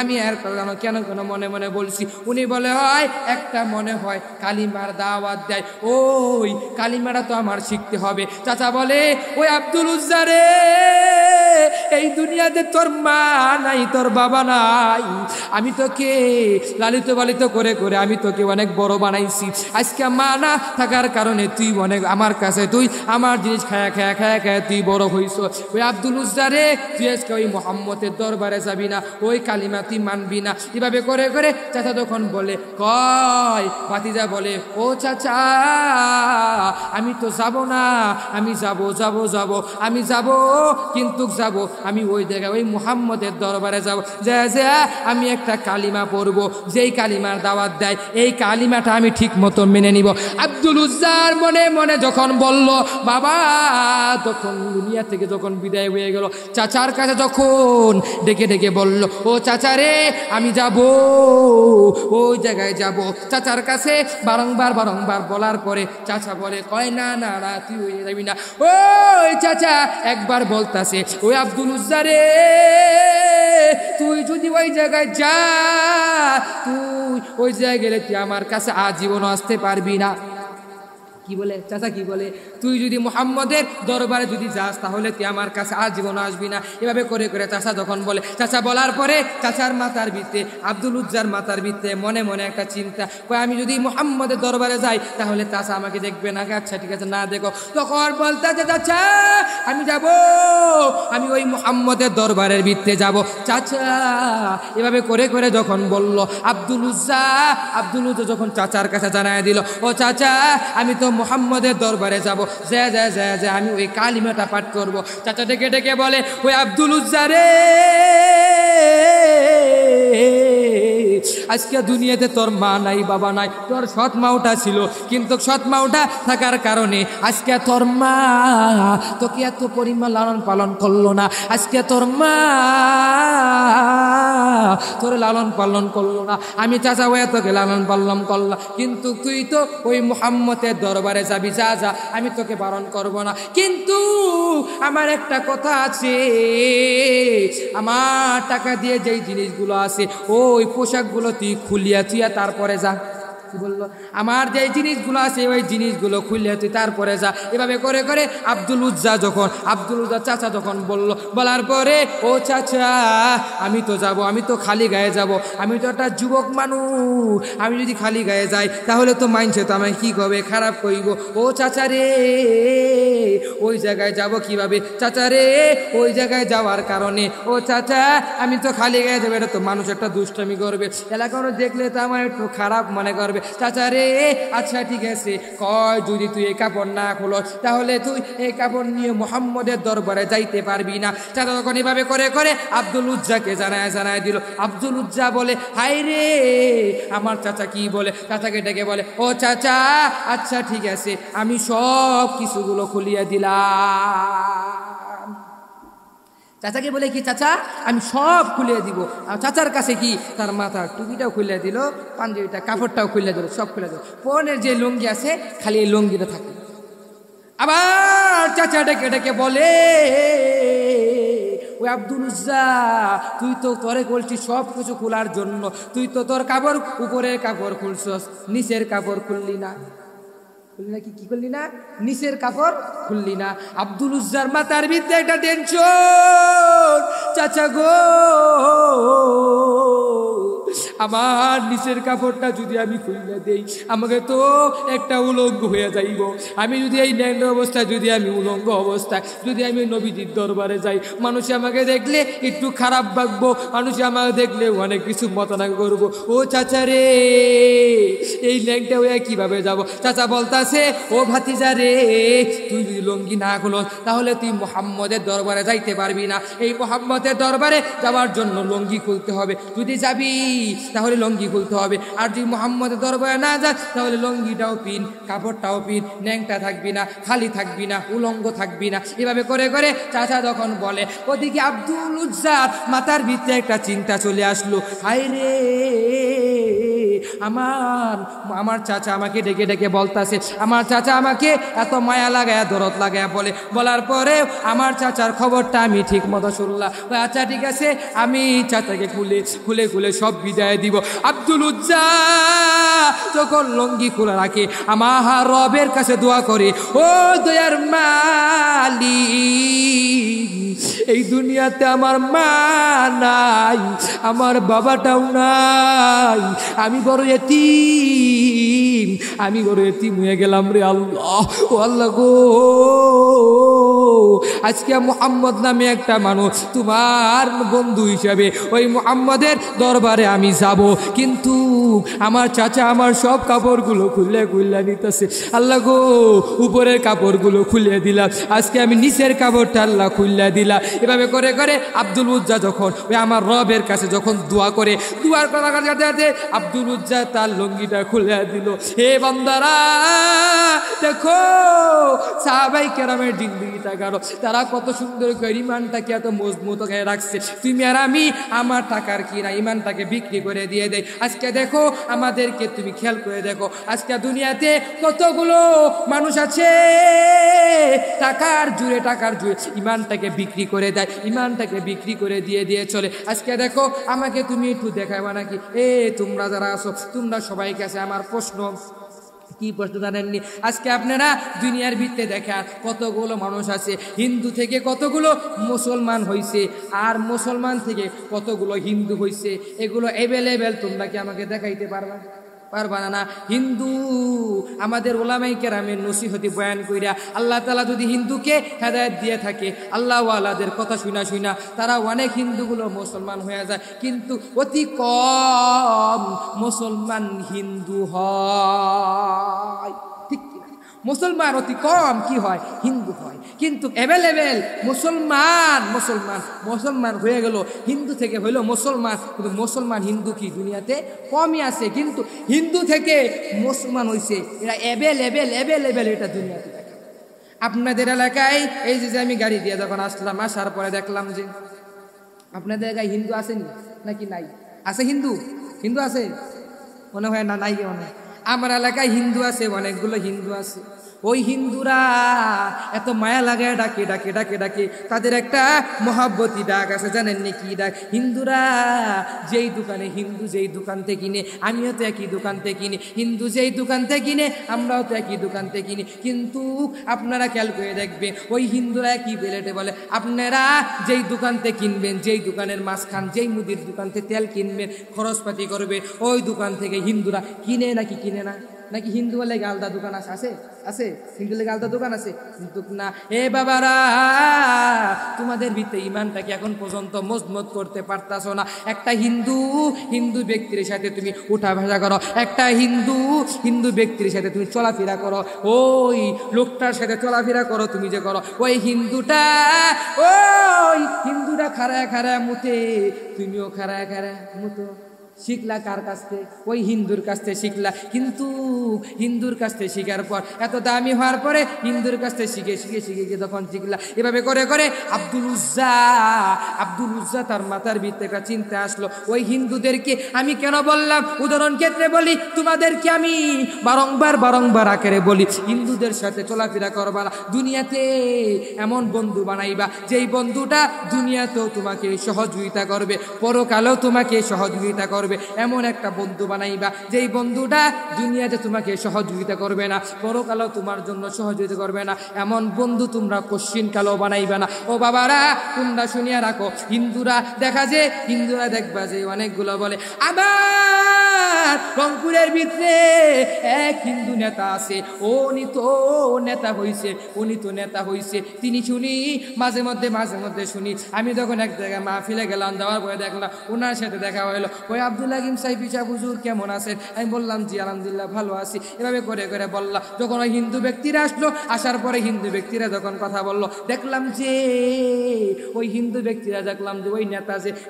আমি আর কেন কেন মনে মনে বলছি? উনি বলে, হয় একটা মনে হয় কালিমার দাওয়াত দেয়, ওই কালিমাটা তো আমার শিখতে হবে। চাচা বলে, ওই আব্দুল উজ্জা রে, এই দুনিয়াতে তোর মা নাই, তোর বাবা নাই, আমি তোকে লালিত পালিত করে করে আমি তোকে অনেক বড় বানাইছি। আজকে মা না থাকার কারণে তুই অনেক আমার কাছে, তুই আমার জিনিস খায়া খায়া খায়া খায়া তুই বড় হইস। ওই আব্দুল উজ্জা রে, তুই আজকে ওই মোহাম্মদের দরবারে যাবি না, ওই কালিমা তুই মানবি না। এভাবে করে করে চাচা তখন বলে, কয় ভাতিজা বলে, ও চাচা, আমি তো যাব না, আমি যাব যাব যাব আমি যাব, কিন্তু যাব আমি ওই জায়গায় ওই মুহাম্মদের দরবারে যাব, যে আমি একটা কালিমা পড়বো, যেই কালিমার দাওয়াত দেয়, এই কালিমাটা আমি ঠিক মতো মেনে নিব। আব্দুল উজ্জার মনে মনে যখন বলল, বাবা তখন দুনিয়া থেকে যখন বিদায় হয়ে গেল, চাচার কাছে যখন ডেকে ডেকে বলল, ও চাচা রে, আমি যাব, ওই জায়গায় যাব। চাচার কাছে বারংবার বারংবার বলার পরে চাচা বলে, কয় না না না, তুই ওই যাবি না। ওই চাচা একবার বলতাছে, ওই আব্দুল উজ্জা রে, তুই যদি ওই জায়গায় যা, তুই ওই জায়গায় গেলে তুই আমার কাছে আজীবন আসতে পারবি না। কি বলে চাচা, কি বলে? তুই যদি মুহাম্মদের দরবারে যদি যাস, তাহলে তুই আমার কাছে আজীবন আসবি না। এভাবে করে করে চাচা যখন বলে, চাচা বলার পরে চাচার মাথার ভিতরে, আব্দুল উজ্জার মাথার ভিতরে মনে মনে একটা চিন্তা, আমি যদি মুহাম্মদের দরবারে যাই, তাহলে চাচা আমাকে দেখবে না। আচ্ছা ঠিক আছে, না দেখো। তখন বলতে, চাচা আমি যাব, আমি ওই মুহাম্মদের দরবারের ভিতরে যাব। চাচা এভাবে করে করে যখন বলল, আব্দুল উজ্জা যখন চাচার কাছে জানায় দিল, ও চাচা, আমি তো মুহাম্মদের দরবারে যাব, যা আমি ওই কালিমাটা পাঠ করব। চাচা ডেকে ডেকে বলে, ওই আব্দুল উজ্জা রে, আজকে দুনিয়াতে তোর মা নাই, বাবা নাই, তোর সৎ মাওটা ছিল, কিন্তু সৎ মাওটা থাকার কারণে আজকে তোর মা তোকে এত পরিমাণ লালন পালন করলো না। আজকে তোর মা তোর লালন পালন করলো না। আমি চাচা ওয়া তোকে লালন পালন করলাম, কিন্তু তুই তো ওই মুহাম্মদের দরবারে যাবি, যা আমি তোকে বারণ করব না। কিন্তু আমার একটা কথা আছে, আমার টাকা দিয়ে যেই জিনিসগুলো আছে, ওই পোশাকগুলো তুই খুলিয়া তুইয়া তারপরে যা। কি বললো, আমার যে জিনিসগুলো আছে ওই জিনিসগুলো খুললে তুই তারপরে যা। এভাবে করে করে আব্দুল উজ্জা চাচা যখন বলল, বলার পরে ও চাচা আমি তো যাব, আমি তো খালি গায়ে যাব, আমি তো একটা যুবক মানুষ, আমি যদি খালি গায়ে যাই তাহলে তো মানছে তো আমায় কি করবে, খারাপ করিব। ও চাচা রে ওই জায়গায় যাব কিভাবে, চাচা রে ওই জায়গায় যাওয়ার কারণে, ও চাচা আমি তো খালি গায়ে যাবো, এটা তো মানুষ একটা দুষ্টামি করবে, এলাকার দেখলে তো আমার একটু খারাপ মনে করবে, চাচা রে আচ্ছা ঠিক আছে, কয় যদি তুই এই কাপড় না খোলো তাহলে তুই এই কাপড় নিয়ে মুহাম্মদের দরবারে যাইতে পারবি না। চাচা তখন এভাবে করে করে আব্দুল উজ্জাকে জানায় দিল। আব্দুল উজ্জা বলে হাই রে, আমার চাচা কি বলে, চাচাকে ডেকে বলে ও চাচা আচ্ছা ঠিক আছে আমি সব কিছুগুলো খুলিয়ে দিলাম। চাচাকে বলে কি চাচা আমি সব খুলিয়ে দিব। আর চাচার কাছে কি তার মাথার টুপিটাও খুলে দিল, পাঞ্জাবিটা কাপড়টাও খুলে দিল, সব খুলে দিল। পরনের যে লুঙ্গি আছে খালি এই লুঙ্গিটা থাকে। আবার চাচা ডেকে ডেকে বলে ওই আব্দুল উজ্জা তুই তো তোরে বলছিস সব কিছু খোলার জন্য, তুই তো তোর কাপড় উপরের কাপড় খুলছস, নিচের কাপড় খুললি না, কি করলি না, নিচের কাপড় খুললি না। আব্দুল উজ্জার মাথার ভিতরে একটা টেনশন, চাচা গো আমার নিচের কাপড়টা যদি আমি খুলে দেই আমাকে তো একটা উলঙ্গ হয়ে যাইব, আমি যদি এই ন্যাংরা অবস্থায় যদি আমি উলঙ্গ অবস্থায় যদি আমি নবীজির দরবারে যাই মানুষ আমাকে দেখলে একটু খারাপ ভাববো, মানুষ আমাকে দেখলে অনেক কিছু মতনা করবো। ও চাচা রে এই ন্যাংটা হয়ে কিভাবে যাব। চাচা বলতাছে ও ভাতিজা রে তুই যদি লঙ্গি না খোলো তাহলে তুই মুহাম্মদের দরবারে যাইতে পারবি না, এই মুহাম্মদের দরবারে যাওয়ার জন্য লঙ্গি খুলতে হবে, যদি যাবি তাহলে লঙ্গি খুলতে হবে, আর যদি মুহাম্মদের দরবারে না যাস তাহলে লঙ্গিটাও পিন কাপড়টাও পিন, ন্যাংটা থাকবি না, খালি থাকবি না, উলঙ্গ থাকবি না। এভাবে করে করে চাচা তখন বলে, ওদিকে আব্দুল উজ্জার মাথার ভিতরে একটা চিন্তা চলে আসলো, হায় রে আমার চাচা আমাকে ডেকে ডেকে বলতাছে, আমার চাচা আমাকে এত মায়া লাগায় দরদ লাগায় বলার পরে আমার চাচার খবরটা আমি ঠিক মতো শুনলাম। আচ্ছা ঠিক আছে আমি চাচাকে খুলে খুলে সব বিদায় দিব। আব্দুল উজ্জা যখন লঙ্গি খোলা রাখে আমার রবের কাছে দোয়া করে, ও দয়ার মালিক এই দুনিয়াতে আমার মা নাই, আমার বাবাটাও নাই, আমি বড় এতিম, আমি বড় এতিম হয়ে গেলাম রে আল্লাহ। ও আল্লাহ গো আজকে মুহাম্মদ নামে একটা মানুষ তোমার বন্ধু হিসাবে ওই মুহাম্মদের দরবারে আমি যাব, কিন্তু আমার চাচা আমার সব কাপড়গুলো খুলে নিতেছে, আল্লাহ গো উপরের কাপড়গুলো খুলে দিলাম, আজকে আমি নিচের কাপড়টা আল্লাহ খুলে দিলাম। এভাবে করে করে আব্দুল উজ্জা যখন ওই আমার রবের কাছে যখন দোয়া করে, দোয়ার করার সাথে আব্দুল উজ্জা তার লঙ্গিটা খুলে দিল। হে বান্দারা দেখো সাহাবাই কেরামের জিন্দেগিটা কারো, তারা কত সুন্দর করে ইমানটাকে এত মজবুত করে রাখছে। তুমি আর আমি আমার টাকার কিনা ইমানটাকে বিক্রি করে দিয়ে দেয়। আজকে দেখো আমাদেরকে তুমি খেয়াল করে দেখো, আজকে দুনিয়াতে কতগুলো মানুষ আছে টাকার জুড়ে ইমানটাকে বিক্রি করে দেয়, ইমানটাকে বিক্রি করে দিয়ে চলে। আজকে দেখো আমাকে তুমি একটু দেখাবা নাকি, তোমরা যারা আছো তোমরা সবাই কাছে আমার প্রশ্ন, কি প্রশ্ন জানেননি? আজকে আপনারা দুনিয়ার ভিত্তে দেখেন কতগুলো মানুষ আছে, হিন্দু থেকে কতগুলো মুসলমান হয়েছে আর মুসলমান থেকে কতগুলো হিন্দু হয়েছে, এগুলো অ্যাভেলেবেল তোমরা কি আমাকে দেখাইতে পারবা না? হিন্দু আমাদের ওলামায়ে কেরামের নসিহতি বয়ান কইরা আল্লাহ তাআলা যদি হিন্দুকে হেদায়েত দিয়ে থাকে, আল্লাহ ওয়ালাদের কথা শুনা তারা অনেক হিন্দুগুলো মুসলমান হয়ে যায়, কিন্তু অতি কম মুসলমান হিন্দু হয়, ঠিক কিনা? মুসলমান অতি কম কি হয়, হিন্দু হয়, কিন্তু অ্যাভেলেবেল মুসলমান হয়ে গেল, হিন্দু থেকে হইল মুসলমান, কিন্তু মুসলমান হিন্দু কি দুনিয়াতে কমই আছে, কিন্তু হিন্দু থেকে মুসলমান হয়েছে এরা অ্যাভেলেবেল এটা দুনিয়াতে দেখা। আপনাদের এলাকায় এই যে আমি গাড়ি দিয়ে যখন আসার পরে দেখলাম যে আপনাদের এলাকায় হিন্দু আসেনি নাকি নাই? আছে হিন্দু আছে মনে হয় না, নাই মনে হয়। আমার এলাকায় হিন্দু আছে, অনেকগুলো হিন্দু আছে, ওই হিন্দুরা এত মায়া লাগায় ডাকে ডাকে ডাকে ডাকে, তাদের একটা মহাব্বতী ডাক আছে, জানেননি কি ডাক? হিন্দুরা যেই দোকানে, হিন্দু যেই দোকান থেকে কিনে, আমিও তো একই দোকান থেকে কিনি, হিন্দু যেই দোকান থেকে কিনে আমরাও তো একই দোকান থেকে কিনি। কিন্তু আপনারা খেয়াল করে দেখবেন, ওই হিন্দুরা কি প্লেটে বলে, আপনারা যেই দোকান থেকে কিনবেন, যেই দোকানের মাছ খান, যেই মুদির দোকান থেকে তেল কিনবেন, খরচপাতি করবে, ওই দোকান থেকে হিন্দুরা কিনে নাকি কিনে না? নাকি হিন্দু বলে আলাদা দোকান আছে? আছে আছে হিন্দু লেগে আলাদা দোকান আছে? কিন্তু না। এ বাবারা, তোমাদের ভিতরে ইমানটাকে এখন পর্যন্ত মজবুত করতে পারতাছো না। একটা হিন্দু ব্যক্তির সাথে তুমি উঠা ভাষা করো, একটা হিন্দু ব্যক্তির সাথে তুমি চলাফেরা করো, ওই লোকটার সাথে চলাফেরা করো, তুমি যে করো, ওই হিন্দুটা খাড়ায় খাড়ায় মুতে, তুমিও খাড়ায় খাড়ায় মুতো। শিখলা কার কাছ থেকে? ওই হিন্দুর কাছ থেকে শিখলা। কিন্তু হিন্দুর কাছ থেকে শিখার পর, এত দামি হওয়ার পরে হিন্দুর কাছ থেকে শিখে শিখে শিখে গিয়ে তখন শিখলা। এভাবে করে করে আব্দুল উজ্জা তার মাথার ভিতরে একটা চিন্তা আসলো, ওই হিন্দুদেরকে আমি কেন বললাম, উদাহরণ ক্ষেত্রে বলি, তোমাদেরকে আমি বারংবার আকারে বলি, হিন্দুদের সাথে চলাফেরা করবা না, দুনিয়াতে এমন বন্ধু বানাইবা যেই বন্ধুটা দুনিয়াতেও তোমাকে সহযোগিতা করবে, পরকালেও তোমাকে সহযোগিতা করবে। এমন একটা বন্ধু বানাইবা যেই বন্ধুটা দুনিয়াতে তোমাকে সহযোগিতা করবে না, পরকালেও তোমার জন্য সহযোগিতা করবে না। এমন বন্ধু তোমরা কোশ্চিন কালেও বানাইবে না। ও বাবারা, তোমরা শুনিয়া রাখো, হিন্দুরা দেখবা যে অনেকগুলো বলে, আবার রংপুরের ভিতরে এক হিন্দু নেতা আছে, উনি তো নেতা হইছে। তিনি শুনি মাঝে মধ্যে শুনি, আমি যখন এক জায়গায় মাহফিলে গেলাম, যাওয়ার পরে দেখলাম ওনার সাথে দেখা হইলো, ওই আব্দুল হাকিম সাহেব পিসা হুজুর কেমন আছেন? আমি বললাম জি আলহামদুলিল্লাহ ভালো আছি। এভাবে করে করে বললাম। যখন ওই হিন্দু ব্যক্তিরা আসলো, আসার পরে হিন্দু ব্যক্তিরা যখন কথা বললো, দেখলাম যে ওই হিন্দু ব্যক্তিরা দেখলাম যে ওই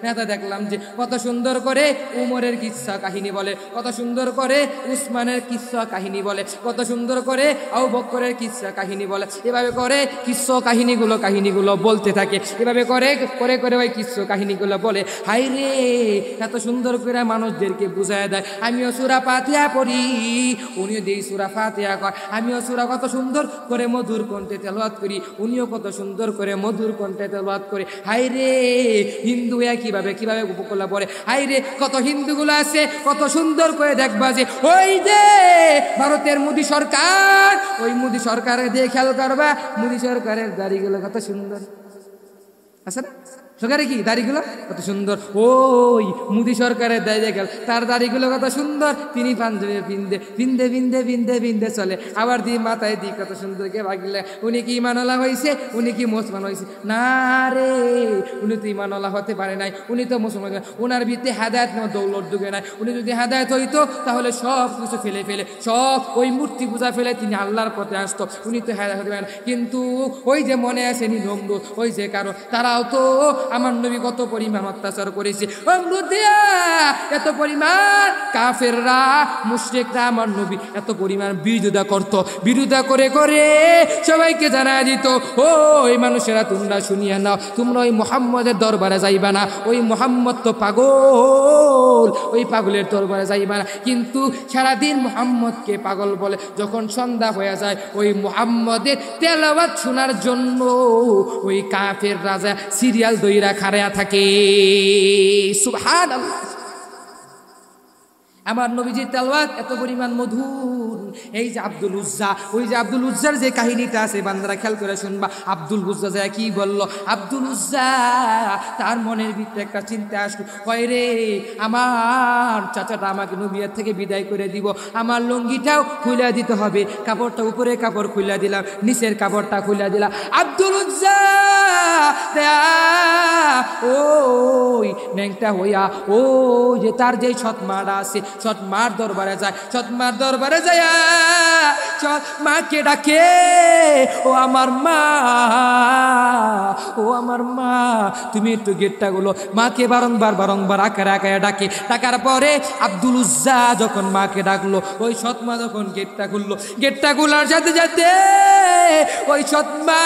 নেতা দেখলাম যে কত সুন্দর করে উমরের কিচ্ছা কাহিনী বলে, কত সুন্দর করে উসমানের কিচ্ছা কাহিনী বলে, কত সুন্দর করে আবু বকরের কিচ্ছা কাহিনী বলে। এভাবে করে কিচ্ছা কাহিনীগুলো বলতে থাকে। এভাবে করে করে করে ওই কিচ্ছা কাহিনীগুলো বলে। হাই রে, এত সুন্দর করে মানুষদেরকে বুঝায় দেয়। আমিও সূরা ফাতিহা পড়ি, উনিও দেই সূরা ফাতিহা কয়। আমিও সূরা কত সুন্দর করে মধুর কণ্ঠে তেলাওয়াত করি, উনিও কত সুন্দর করে মধুর কণ্ঠে তেলাওয়াত করে। হাই রে, হিন্দু কিভাবে উপকূলা পড়ে। হাই রে, কত হিন্দুগুলো আছে, কত সুন্দর করে দেখবা যে ওই যে ভারতের মোদী সরকার, ওই মোদী সরকারের দিয়ে খেয়াল করবা, মোদী সরকারের দাড়িগুলো কত সুন্দর আছে না? সরকারে কি দাড়িগুলো কত সুন্দর, ওই মোদী সরকারের দাড়ি দেখেন, তার দাড়িগুলো কত সুন্দর। তিনি পাঞ্জাবি পিন্দে চলে, আবার দিয়ে মাথায় দিই কত সুন্দর কে ভাগিলে। উনি কি ইমানওয়ালা হয়েছে? উনি কি মুসলমান হয়েছে? না রে, উনি তো ইমানওয়ালা হতে পারে নাই, উনি তো মুসলমান। ওনার ভিতরে হেদায়েত দৌলত ঢুকে নাই। উনি যদি হেদায়েত হইতো তাহলে সব কিছু ফেলে সব ওই মূর্তি পূজা ফেলে তিনি আল্লাহর পথে আসতো। উনি তো হেদায়েত হতে পারে না। কিন্তু ওই যে মনে আছে নমরুদ, ওই যে কারণ তারাও তো আমার নবী কত পরিমাণ অত্যাচার করেছে, এত পরিমাণ কাফেররা মুশরিকরা আমার নবী এত পরিমাণ বিরোধিতা করে করে সবাইকে জানায় দিত, ওই মানুষেরা তোমরা শুনিয়া নাও, তোমরা ওই মুহাম্মদের দরবারে যাইবা না, ওই মুহাম্মদ তো পাগল, ওই পাগলের দরবারে যাইবা না। কিন্তু সারাদিন মুহাম্মদকে পাগল বলে, যখন সন্ধ্যা হয়ে যায় ওই মুহাম্মদের তেলাওয়াত শোনার জন্য ওই কাফের রাজা সিরিয়াল দইরা খাড়া থাকে। সুবহানাল্লাহ। আমার নবীজির তেলাওয়াত এত পরিমাণ মধুর। এই যে আব্দুল উজ্জা, ওই যে আব্দুল উজ্জার যে কাহিনীটা আছে, বান্দারা খেয়াল করে শুনবা। আব্দুল উজ্জা যায় কি বলল? আব্দুল উজ্জা তার মনের ভিতরে একটা চিন্তা আসলো, হয় রে আমার চাচাটা আমাকে নবীর থেকে বিদায় করে দিব, আমার লুঙ্গিটাও খুলে দিতে হবে। কাপড়টা উপরে কাপড় খুলে দিলাম, নিচের কাপড়টা খুলে দিলাম। আব্দুল উজ্জা ওই ন্যাংটা হইয়া ও যে তার যে সৎমাটা আছে, সৎমার দরবারে যায়, সৎমার দরবারে যায় সৎ মাকে ডাকে, ও আমার মা, তুমি একটু গেটটা গুলো। মাকে বারংবার আকারে ডাকে। ডাকার পরে আব্দুল উজ্জা যখন মাকে ডাকলো, ওই সৎমা যখন গেটটা খুললো, গেটটা খোলার সাথে সাথে ওই সৎমা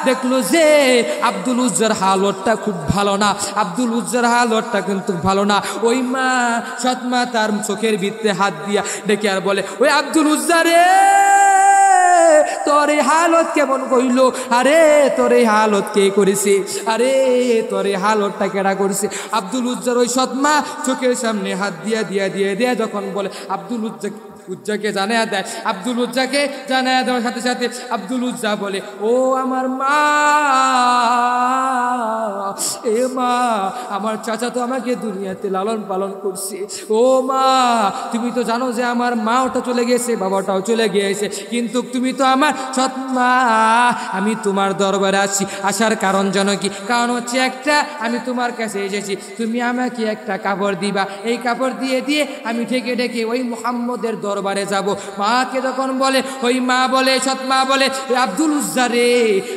দেখলো যে আব্দুল উজ্জার হালতটা খুব ভালো না, আব্দুল উজ্জার হালতটা কিন্তু ভালো না। ওই মা সৎমা তার চোখের ভিতরে হাত দিয়া ডেকে আর বলে, ওই আব্দুল উজ্জা রে, তোর এই হালত কেমন কইল? আরে তোর এই হালত কে করেছে? আরে তোর এই হালতটা কেডা করছে? আব্দুল উজ্জার ওই সৎমা চোখের সামনে হাত দিয়া যখন বলে আব্দুল উজ্জাকে জানায়া দেয়, আব্দুল উজ্জাকে জানায়া দেওয়ার সাথে সাথে আব্দুল উজ্জা বলে, ও আমার মা, এ মা, আমার চাচা তো আমাকে দুনিয়াতে লালন পালন করছে। ও মা, তুমি তো জানো যে আমার মাওটা চলে গেছে, বাবাটাও চলে গিয়েছে, কিন্তু তুমি তো আমার সৎ মা। আমি তোমার দরবারে আছি, আসার কারণ জানো কি? কারণ হচ্ছে একটা, আমি তোমার কাছে এসেছি, তুমি আমাকে একটা কাপড় দিবা, এই কাপড় দিয়ে আমি ঢেকে ঢেকে ওই মুহাম্মদের দরবারে যাব। মাকে যখন বলে, ওই মা বলে, সৎ মা বলে, আব্দুল উজ্জা রে,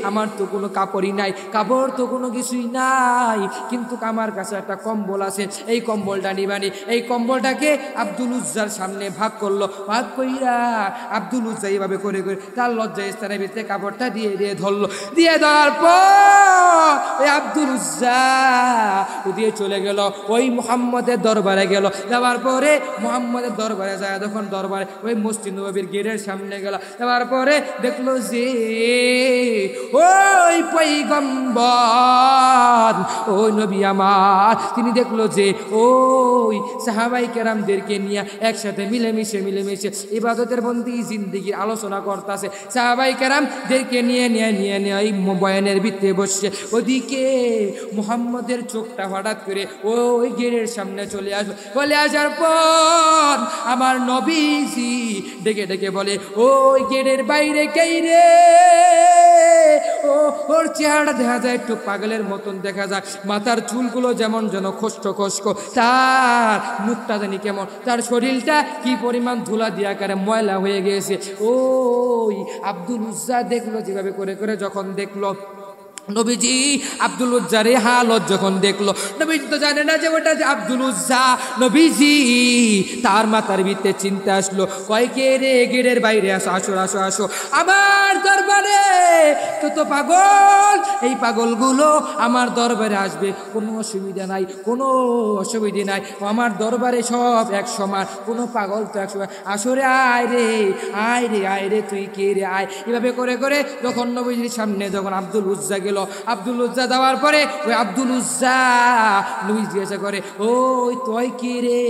আমার তো কোনো কাপড়ই নাই, কাপড় তো কোনো কিছুই নাই, কিন্তু আমার কাছে একটা কম্বল আছে, এই কম্বলটা নিবানি। এই কম্বলটাকে আব্দুল উজ্জার সামনে ভাগ করলো, ভাগ কইরা আব্দুল উজ্জা এইভাবে করে করে তার লজ্জা স্থানের ভিতরে কাপড়টা দিয়ে ধরলো। দিয়ে দেওয়ার পর ওই আব্দুল উজ্জা দিয়ে চলে গেল, ওই মুহাম্মদের দরবারে গেল। যাওয়ার পরে মুহাম্মদের দরবারে যায়, যখন দরবারে ওই মসজিদ নববীর গেটের সামনে গেল, যাওয়ার পরে দেখলো যে ওই পয়গম্বর, ওই নবী আমার, তিনি দেখলো যে ওই সাহাবাই কেরামদেরকে নিয়ে একসাথে মিলেমিশে ইবাদতের বন্দি জিন্দিগির আলোচনা করতেছে। সাহাবাই কেরামদেরকে নিয়ে এই বয়ানের ভিতরে বসছে। ওদিকে মুহাম্মদের চোখটা হঠাৎ করে ওই গেটের সামনে চলে আসার পর আমার নবীজি ডেকে ডেকে বলে, ওই গেটের বাইরে কে রে? ওর চেহারা দেখা যায় একটু পাগলের মতন দেখা যায়, মাথার চুলগুলো যেমন যেন খসখো, তার মুখটা জানি কেমন, তার শরীরটা কি পরিমাণ ধুলা দিয়া করে ময়লা হয়ে গিয়েছে। ওই আব্দুল উজ্জা দেখলো, যেভাবে করে করে যখন দেখলো নবীজি আব্দুল উজ্জারে হালত যখন দেখলো, নবীজি তো জানে না যে ওটা যে আব্দুল উজ্জা। নবীজি তার মাথার ভিতরে চিন্তা আসলো, কয়কে রে গেটের বাইরে আসো আমার দরবারে, তো পাগল, এই পাগলগুলো আমার দরবারে আসবে, কোনো অসুবিধা নাই, কোনো অসুবিধা নাই, আমার দরবারে সব এক সমান, কোনো পাগল তো এক সময়। আসরে আয় রে তুই কে রে, আয়। এভাবে করে করে যখন নবীজির সামনে যখন আব্দুল উজ্জা গেল, আব্দুল উজ্জা দেওয়ার পরে ওই আব্দুল উজ্জা নবী জিজ্ঞাসা করে, ওই তুই কি রে,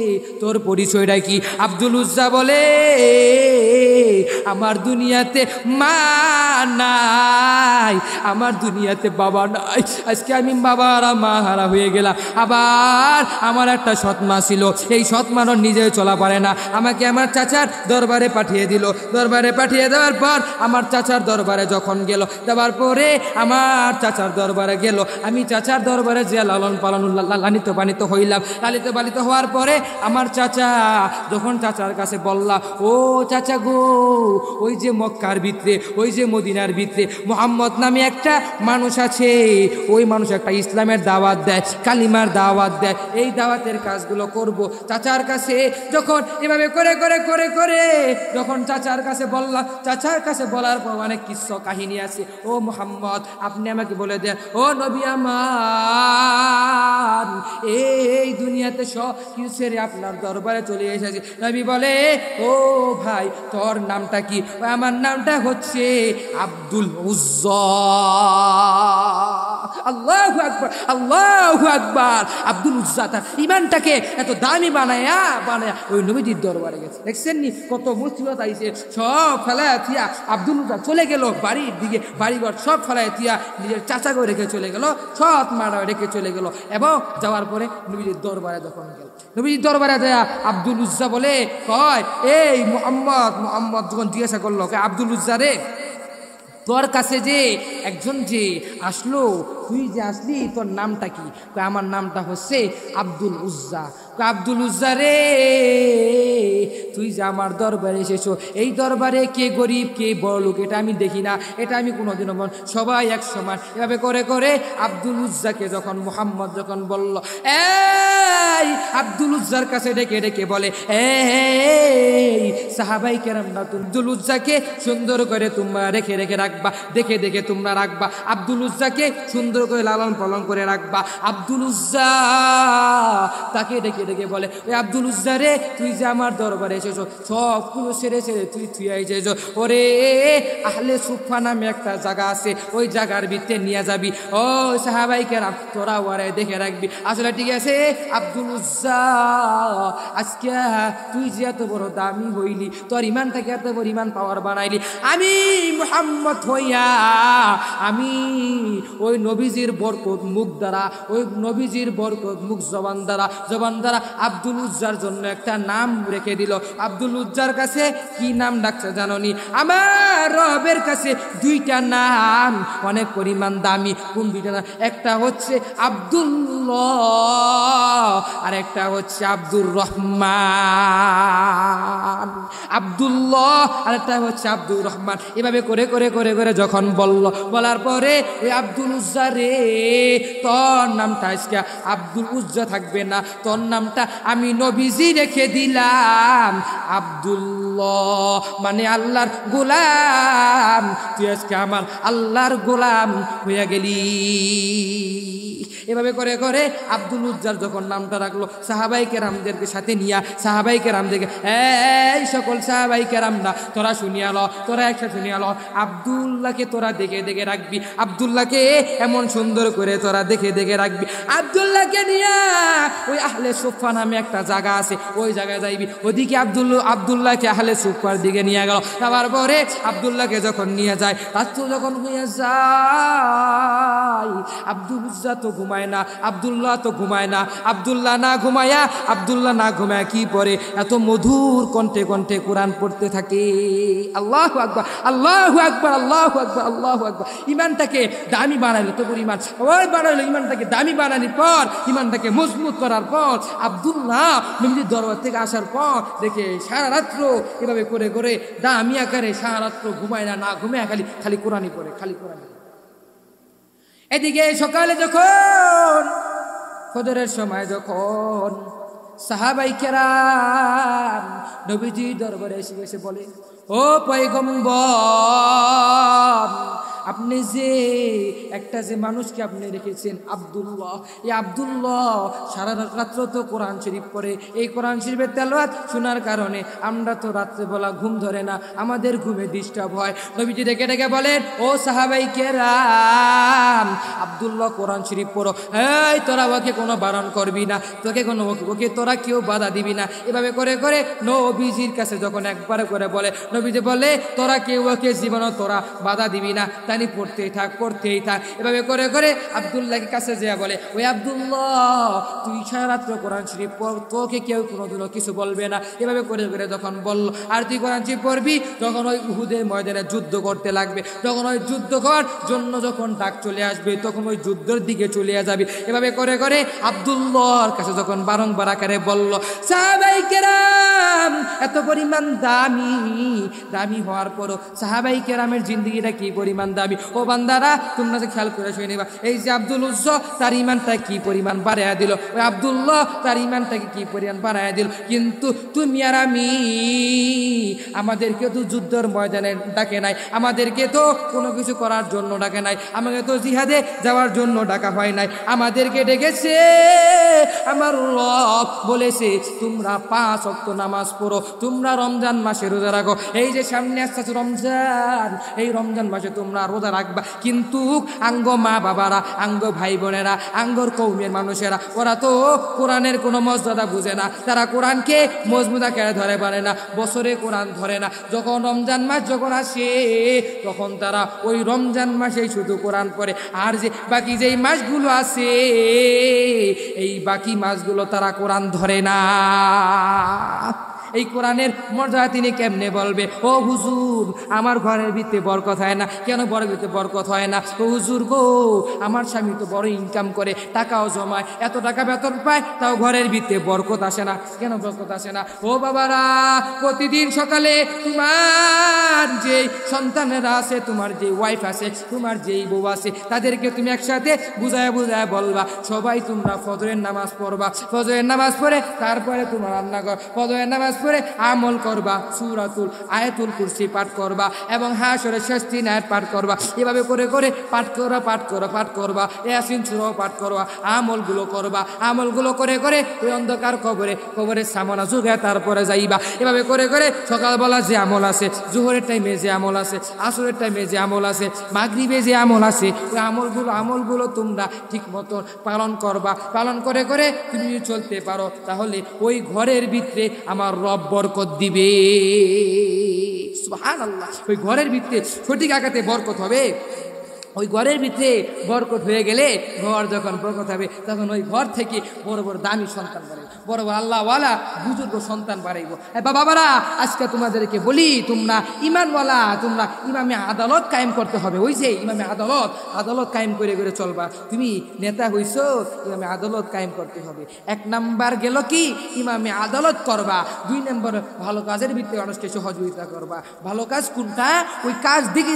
তোর পরিচয়টা কি? আব্দুল উজ্জা বলে, আমার দুনিয়াতে মা নাই, আমার দুনিয়াতে বাবা নাই, আজকে আমি বাবার মা হারা হয়ে গেলাম। আবার আমার একটা সৎমা ছিল, এই সৎমারও নিজে চলা পারে না, আমাকে আমার চাচার দরবারে পাঠিয়ে দিল। দরবারে পাঠিয়ে দেওয়ার পর আমার চাচার দরবারে যখন গেল, দেওয়ার পরে আমার চাচার দরবারে গেল, আমি চাচার দরবারে যে লালন পালন লালিত পালিত হইলাম। লালিত পালিত হওয়ার পরে আমার চাচা যখন চাচার কাছে বললাম, ও চাচা গো, ওই যে মক্কার ভিতরে, ওই যে মদিনার ভিতরে মুহাম্মদ নামে একটা মানুষ আছে, ওই মানুষ একটা ইসলামের দাওয়াত দেয়, কালিমার দাওয়াত দেয়, এই দাওয়াতের কাজগুলো করব। চাচার কাছে যখন এভাবে করে করে করে করে যখন চাচার কাছে বললাম, চাচার কাছে বলার পর অনেক কিস্সা কাহিনী আছে। ও মুহাম্মদ, আপনি আমাকে বলে দেন, ও নবী আমার, এই দুনিয়াতে সব কিছু ছেড়ে আপনার দরবারে চলে এসেছি। নবী বলে, ও ভাই, তোর নামটা কি? আমার নামটা হচ্ছে আব্দুল উজ্জা। আল্লাহু আকবার, আল্লাহু আকবার। আব্দুল উজ্জা তার ইমানটাকে এত দামি বানায়া ওই নবীজির দরবারে গেছে। দেখছেন নি কত মুসিবত আইছে, সব ফেলায়া থিয়া আব্দুল উজ্জা চলে গেল বাড়ির দিকে, বাড়িঘর সব ফেলায়া থিয়া নিজের চাচাকে রেখে চলে গেল, সৎ মারা রেখে চলে গেল। এবং যাওয়ার পরে নবীজির দরবারে যখন গেল, নবীজির দরবারে যায় আব্দুল উজ্জা বলে, কয়, এই মুহাম্মদ যখন জিজ্ঞাসা করলো, আব্দুল উজ্জা রে, তোর কাছে যে একজন যে আসলো, তুই যে আসলি, তোর নামটা কি? আমার নামটা হচ্ছে আব্দুল উজ্জা। আব্দুল উজ্জা রে, তুই যে আমার দরবারে এসেছো, এই দরবারে কে গরিব কে বড় লোক এটা আমি দেখি না, এটা আমি কোনোদিনও সবাই এক সমান। এভাবে করে করে আব্দুল উজ্জাকে যখন মুহাম্মদ যখন বলল, যায় আব্দুল উজ্জার কাছে ডেকে ডেকে বলে, এই সাহাবাই কেরামরা আব্দুল উজ্জাকে সুন্দর করে তোমরা রেখে রেখে রাখবা, দেখে দেখে তোমরা রাখবা, আব্দুল উজ্জাকে সুন্দর করে লালন পালন করে রাখবা। আব্দুল উজ্জা তাকে ডেকে ডেকে বলে, ওই আব্দুল উজ্জা রে, তুই যে আমার দরবারে এসেছো, সবগুলো ছেড়ে ছেড়ে তুই এসেছো, ওরে আহলে সুফা নামে একটা জায়গা আছে, ওই জায়গার ভিতরে নিয়ে যাবি। ও সাহাবাই কেরাম তোরা ওরে দেখে রাখবি। আসলে ঠিক আছে আব্দুল উজ্জা, আজকে তুই যে এত বড় দামি হইলি, তোর ইমানটাকে এত বড় ইমান পাওয়ার বানাইলি, আমি মুহাম্মদ হইয়া আমি ওই নবীজির বরকত মুখ দ্বারা, ওই নবীজির বরকত মুখ জবান দ্বারা আব্দুল উজ্জার জন্য একটা নাম রেখে দিল। আব্দুল উজ্জার কাছে কি নাম ডাকছে জানোনি? আমার রবের কাছে দুইটা নাম অনেক পরিমাণ দামি। কোন দুইটা নাম? একটা হচ্ছে আব্দুল্লাহ আর একটা হচ্ছে আব্দুর রহমান। আব্দুল্লাহ আর একটা হচ্ছে আব্দুর রহমান। এভাবে করে করে করে করে যখন বলার পরে ওই আব্দুল উজ্জা রে, তোর নামটা আজকে আব্দুল উজ্জা থাকবে না, তোর নামটা আমি নবীজি রেখে দিলাম আব্দুল্লাহ, মানে আল্লাহর গোলাম। তুই আজকে আমার আল্লাহর গোলাম হইয়া গেলি। এভাবে করে করে আব্দুল উজ্জার যখন নামটা রাখলো, সাহাবাই কেরামদেরকে সাথে নিয়া, সাহাবাই কেরামদেরকে, এই সকল সাহাবাই কেরামরা তোরা শুনিয়া ল, তোরা একসাথে শুনিয়া ল, আব্দুল্লাহকে তোরা দেখে দেখে রাখবি, আব্দুল্লাহকে এমন সুন্দর করে তোরা দেখে দেখে রাখবি। আব্দুল্লাহকে নিয়া ওই আহলে সুফা নামে একটা জায়গা আছে, ওই জায়গায় যাইবি। ওদিকে আব্দুল্লাহকে আহলে সুফার দিকে নিয়ে গেল। তারপর পরে আব্দুল্লাহকে যখন নিয়ে যায়, রাত্র যখন হইয়া যায়, আব্দুল উজ্জা তো ঘুমায় না, আব্দুল্লাহ তো ঘুমায় না। আব্দুল্লাহ না ঘুমায়া কি পরে এত মধুর কণ্ঠে কণ্ঠে কোরআন পড়তে থাকে। আল্লাহু আকবার, আল্লাহু আকবার, আল্লাহু আকবার, আল্লাহু আকবার। ইমানটাকে দামি বানাইলো তো পরিমাণ, ওই বানাইলো ইমানটাকে দামি বানানোর পর, ইমানটাকে মজবুত করার পর, আব্দুল্লাহ নবীর দরবার থেকে আসার পর দেখে সারা রাত্র এভাবে করে করে দামি আকারে সারা রাত্র ঘুমায় না ঘুমায় খালি কোরআনই পড়ে, খালি কোরআন। এদিকে সকালে যখন ফজরের সময় যখন সাহাবাই কেরাম নবীজি দরবারে এসে বলে, ও পয়গম্বর, আপনি যে একটা যে মানুষকে আপনি রেখেছেন আব্দুল্লাহ, এই আব্দুল্লাহ সারা রাত্র তো কোরআন শরীফ পড়ে, এই কোরআন শরীফের তেলাওয়াত শোনার কারণে আমরা তো রাত্রেবেলা ঘুম ধরে না, আমাদের ঘুমে ডিস্টার্ব হয়। নবীজি ডেকে ডেকে বলেন, ও সাহাবাই কেরাম, আব্দুল্লাহ কোরআন শরীফ পড়ো, এই তোরা ওকে কোনো বারণ করবি না, ওকে তোরা কেউ বাধা দিবি না। এভাবে করে করে নবীজির কাছে যখন একবার করে বলে, নবীজি বলে, তোরা কেউ ওকে জীবনও তোরা বাধা দিবি না, তাই পড়তেই থাক। এভাবে করে করে আব্দুল্লাহকে কাছে যেয়ে বলে, ওই আব্দুল্লাহ, তুই সারা রাত্র কোরআন শরীফ পড়, তোকে কেউ কোনোদিনও কিছু বলবে না। এভাবে করে করে যখন বললো, আর তুই কোরআন শরীফ পড়বি, যখন ওই উহুদের ময়দানে যুদ্ধ করতে লাগবে, যখন ওই যুদ্ধ করার জন্য যখন ডাক চলে আসবে, তখন ওই যুদ্ধের দিকে চলে যাবি। এভাবে করে করে আব্দুল্লাহর কাছে যখন বারংবার আকারে বলল, সাহাবাই কেরাম এত পরিমাণ দামি হওয়ার পরও সাহাবাই কেরামের জিন্দগিটা কি পরিমাণ দামি। ও বান্দারা, তোমরা যে খেয়াল করে শুনে নিবা, এই যে আব্দুল উজ্জা তার ইমানটা কি পরিমাণ বাড়াইয়া দিল, ওই আব্দুল্লাহ তার ইমানটাকে কি পরিমাণ বাড়াইয়া দিল। কিন্তু তুমি আর আমি, আমাদেরকে তো যুদ্ধের ময়দানে ডাকে নাই, আমাদেরকে তো কোনো কিছু করার জন্য ডাকে নাই, আমাকে তো জিহাদে যাওয়ার জন্য ডাকা হয় নাই, আমাদেরকে ডেকেছে আমার রব, বলেছে তোমরা 5 ওয়াক্ত নামাজ পড়ো, তোমরা রমজান মাসে রোজা রাখো। এই যে সামনে আসছে রমজান, এই রমজান মাসে তোমরা রোজা রাখবা, কিন্তু আঙ্গ মা বাবারা, আঙ্গ ভাই বোনেরা, আঙ্গর কৌমের মানুষেরা, ওরা তো কোরআনের কোনো মর্যাদা বুঝে না, তারা কোরআনকে মজবুত আকারে ধরে পারে না, বছরে কোরআন ধরে না। যখন রমজান মাস যখন আসে, তখন তারা ওই রমজান মাসেই শুধু কোরআন পড়ে, আর যে বাকি যেই মাসগুলো আছে, এই বাকি মাসগুলো তারা কোরআন ধরে না। এই কোরআনের মর্যাদা তিনি কেমনে বলবে? ও হুজুর, আমার ঘরের ভিতরে বরকত হয় না কেন? ঘরের ভিতরে বরকত হয় না? ও হুজুর গো, আমার স্বামী তো বড় ইনকাম করে, টাকাও জমায়, এত টাকা বেতন পায়, তাও ঘরের ভিতরে বরকত আসে না কেন? বরকত আসে না। ও বাবারা, প্রতিদিন সকালে তোমার যে সন্তানেরা আছে, তোমার যে ওয়াইফ আছে, তোমার যেই বউ আছে, তাদেরকে তুমি একসাথে বুঝায় বুঝায় বলবা, সবাই তোমরা ফজরের নামাজ পড়বা, ফজরের নামাজ পড়ে তারপরে তোমার রান্নাঘর, ফজরের নামাজ পড়ে আমল করবা, সূরাতুল আয়াতুল কুরসি পাঠ করবা এবং হাসরের শেষ 3 আয়াত পাঠ করবা। এভাবে করে করে পাঠ করবা, ইয়াসিন সূরা পাঠ করবা, আমলগুলো করবা, আমলগুলো করে করে ওই অন্ধকার কবরের সামনা যুগায় তারপরে যাইবা। এভাবে করে করে সকালবেলা যে আমল আছে, জোহরের টাইমে যে আমল আছে, আসরের টাইমে যে আমল আছে, মাগরিবে যে আমল আছে, ওই আমলগুলো তোমরা ঠিক মতো পালন করবা। পালন করে করে তুমি যদি চলতে পারো, তাহলে ওই ঘরের ভিতরে আমার রব বরকত দিবে। সুবহানাল্লাহ। ওই ঘরের ভিতরে সঠিক আঘাতে বরকত হবে। ওই ঘরের ভিতরে বরকত হয়ে গেলে, ঘর যখন বরকত হবে, তখন ওই ঘর থেকে বড় বড় দামি সন্তান বাড়াইব, বড় বড় আল্লাহওয়ালা বুজুর্গ সন্তান বাড়াইব। বাবারা, আজকে তোমাদেরকে বলি, তোমরা ইমানওয়ালা, তোমরা ইমামে আদালত কায়েম করতে হবে। ওই যে ইমামে আদালত কায়েম করে করে চলবা। তুমি নেতা হইছো, ইমামে আদালত কায়েম করতে হবে। 1 নাম্বার গেল কি? ইমামে আদালত করবা। 2 নম্বর, ভালো কাজের ভিত্তিতে মানুষকে সহযোগিতা করবা। ভালো কাজ কোনটা? ওই কাজ দেখে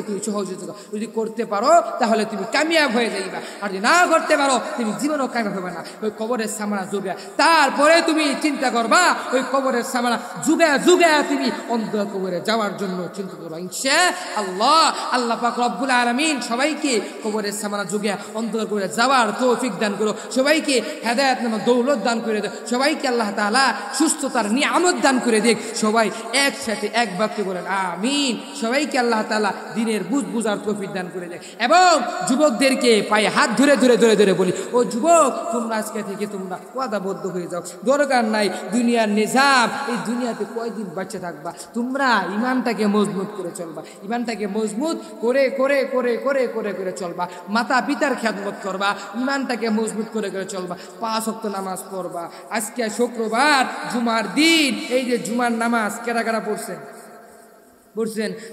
তুমি সহযোগিতা করো। যদি করতে পারো তাহলে তুমি কামিয়াব হয়ে যাইবা, আর যদি না করতে পারো তুমি জীবনও কামিয়াব হবে না। ওই কবরের সামনা যুগে তারপরে তুমি চিন্তা করবা, ওই কবরের সামনা যুগে তুমি অন্ধকার কবরে যাওয়ার জন্য চিন্তা করবা। ইনশাআল্লাহ আল্লাহ পাক রব্বুল আলামিন সবাইকে কবরের সামনা যুগে অন্ধকার কবরে যাওয়ার তৌফিক দান করো, সবাইকে হেদায়েত নামক দৌলত দান করে দেয়, সবাইকে আল্লাহ তাআলা সুস্থতার নিয়ামত দান করে দেখ। সবাই একসাথে এক বাক্যে বলেন আমিন। সবাইকে আল্লাহ তাআলা দিনের বুঝার তৌফিক দান করে দেয়। এবং যুবকদেরকে পায়ে হাত ধরে বলি, ও যুবক, তোমরা আজকে থেকে তোমরা ওয়াদাবদ্ধ হয়ে যাও। দরকার নাই দুনিয়ার নিজাম, এই দুনিয়াতে কয়দিন বাঁচে থাকবা, তোমরা ইমানটাকে মজবুত করে চলবা, ইমানটাকে মজবুত করে করে করে করে করে করে চলবা। মাতা পিতার খেদমত করবা, ইমানটাকে মজবুত করে করে চলবা। 5 ওয়াক্ত নামাজ পড়বা। আজকে শুক্রবার, জুমার দিন, এই যে জুমার নামাজ কারা পড়ছেন?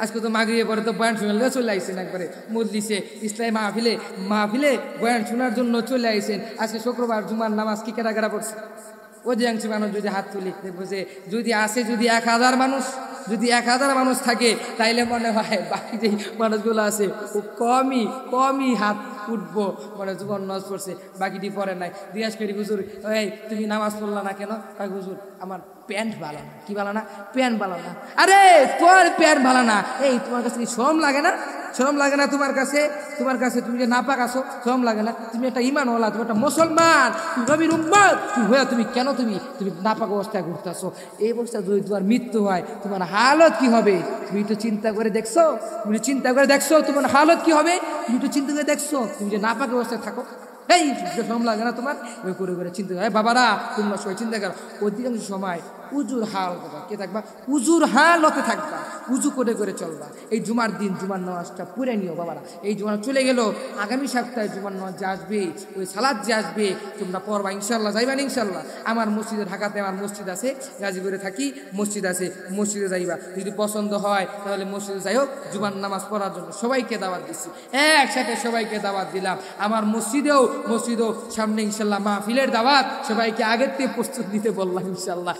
আজকে তো মাগরিবের পরে তো বয়ান শোনার চলে আইসেন, একবারে মজলিসে ইসলামী মাহফিলে বয়ান শোনার জন্য চলে আইসেন। আজকে শুক্রবার জুমার নামাজ কি কারা পড়ছে? অধিকাংশ মানুষ যদি হাত তুলি দেখবো যে যদি 1000 মানুষ, যদি 1000 মানুষ থাকে, তাইলে মনে হয় বাকি যে মানুষগুলো আছে ও কমই হাত উঠবো, মানে যুবন নামাজ পড়ছে, বাকিটি পড়ে নাই। জিজ্ঞাস করি, হুজুর এই তুমি নামাজ পড়লা না কেন? হুজুর আমার প্যান্ট ভালো না। কি ভালো না? প্যান্ট ভালো না। আরে তোর প্যান্ট ভালো না, এই তোমার কাছে কি শরম লাগে না? শরম লাগে না তোমার কাছে? তুমি যে নাপাক আসো, শরম লাগে না? তুমি একটা ইমানওয়ালা, তুমি একটা মুসলমান, তুমি নবীর উম্মত, তুমি কেন তুমি নাপাক অবস্থায় ঘুরতে আসো? এই অবস্থায় যদি তোমার মৃত্যু হয়, তোমার হালত কি হবে? তুমি তো চিন্তা করে দেখছো? তোমার হালত কি হবে? তুমি তো চিন্তা করে দেখছো? তুমি যে নাপাক অবস্থায় থাকো, এই শরম লাগে না তোমার? ওই করে চিন্তা করে। বাবারা, তোমরা সবাই চিন্তা করো, অধিকাংশ সময় উজুর হালতে কে থাকবা? উজুর হালতে থাকবা, উজু করে করে চলবা। এই জুমার দিন জুমার নামাজটা পুরে নিও বাবারা। এই জুমার চলে গেল, আগামী সপ্তাহে জুমার নামাজ যে আসবে, ওই সালাদ যে আসবে, তোমরা পড়বা ইনশাল্লাহ, যাইবা ইনশাল্লাহ। আমার মসজিদে, ঢাকাতে আমার মসজিদ আছে, গাজীপুরে থাকি, মসজিদ আছে, মসজিদে যাইবা। যদি পছন্দ হয় তাহলে মসজিদে যাই হোক, জুমার নামাজ পড়ার জন্য সবাইকে দাওয়াত দিচ্ছি, একসাথে সবাইকে দাওয়াত দিলাম। আমার মসজিদেও সামনে ইনশাল্লাহ মাহফিলের দাওয়াত, সবাইকে আগের থেকে প্রস্তুত নিতে বললাম ইনশাল্লাহ।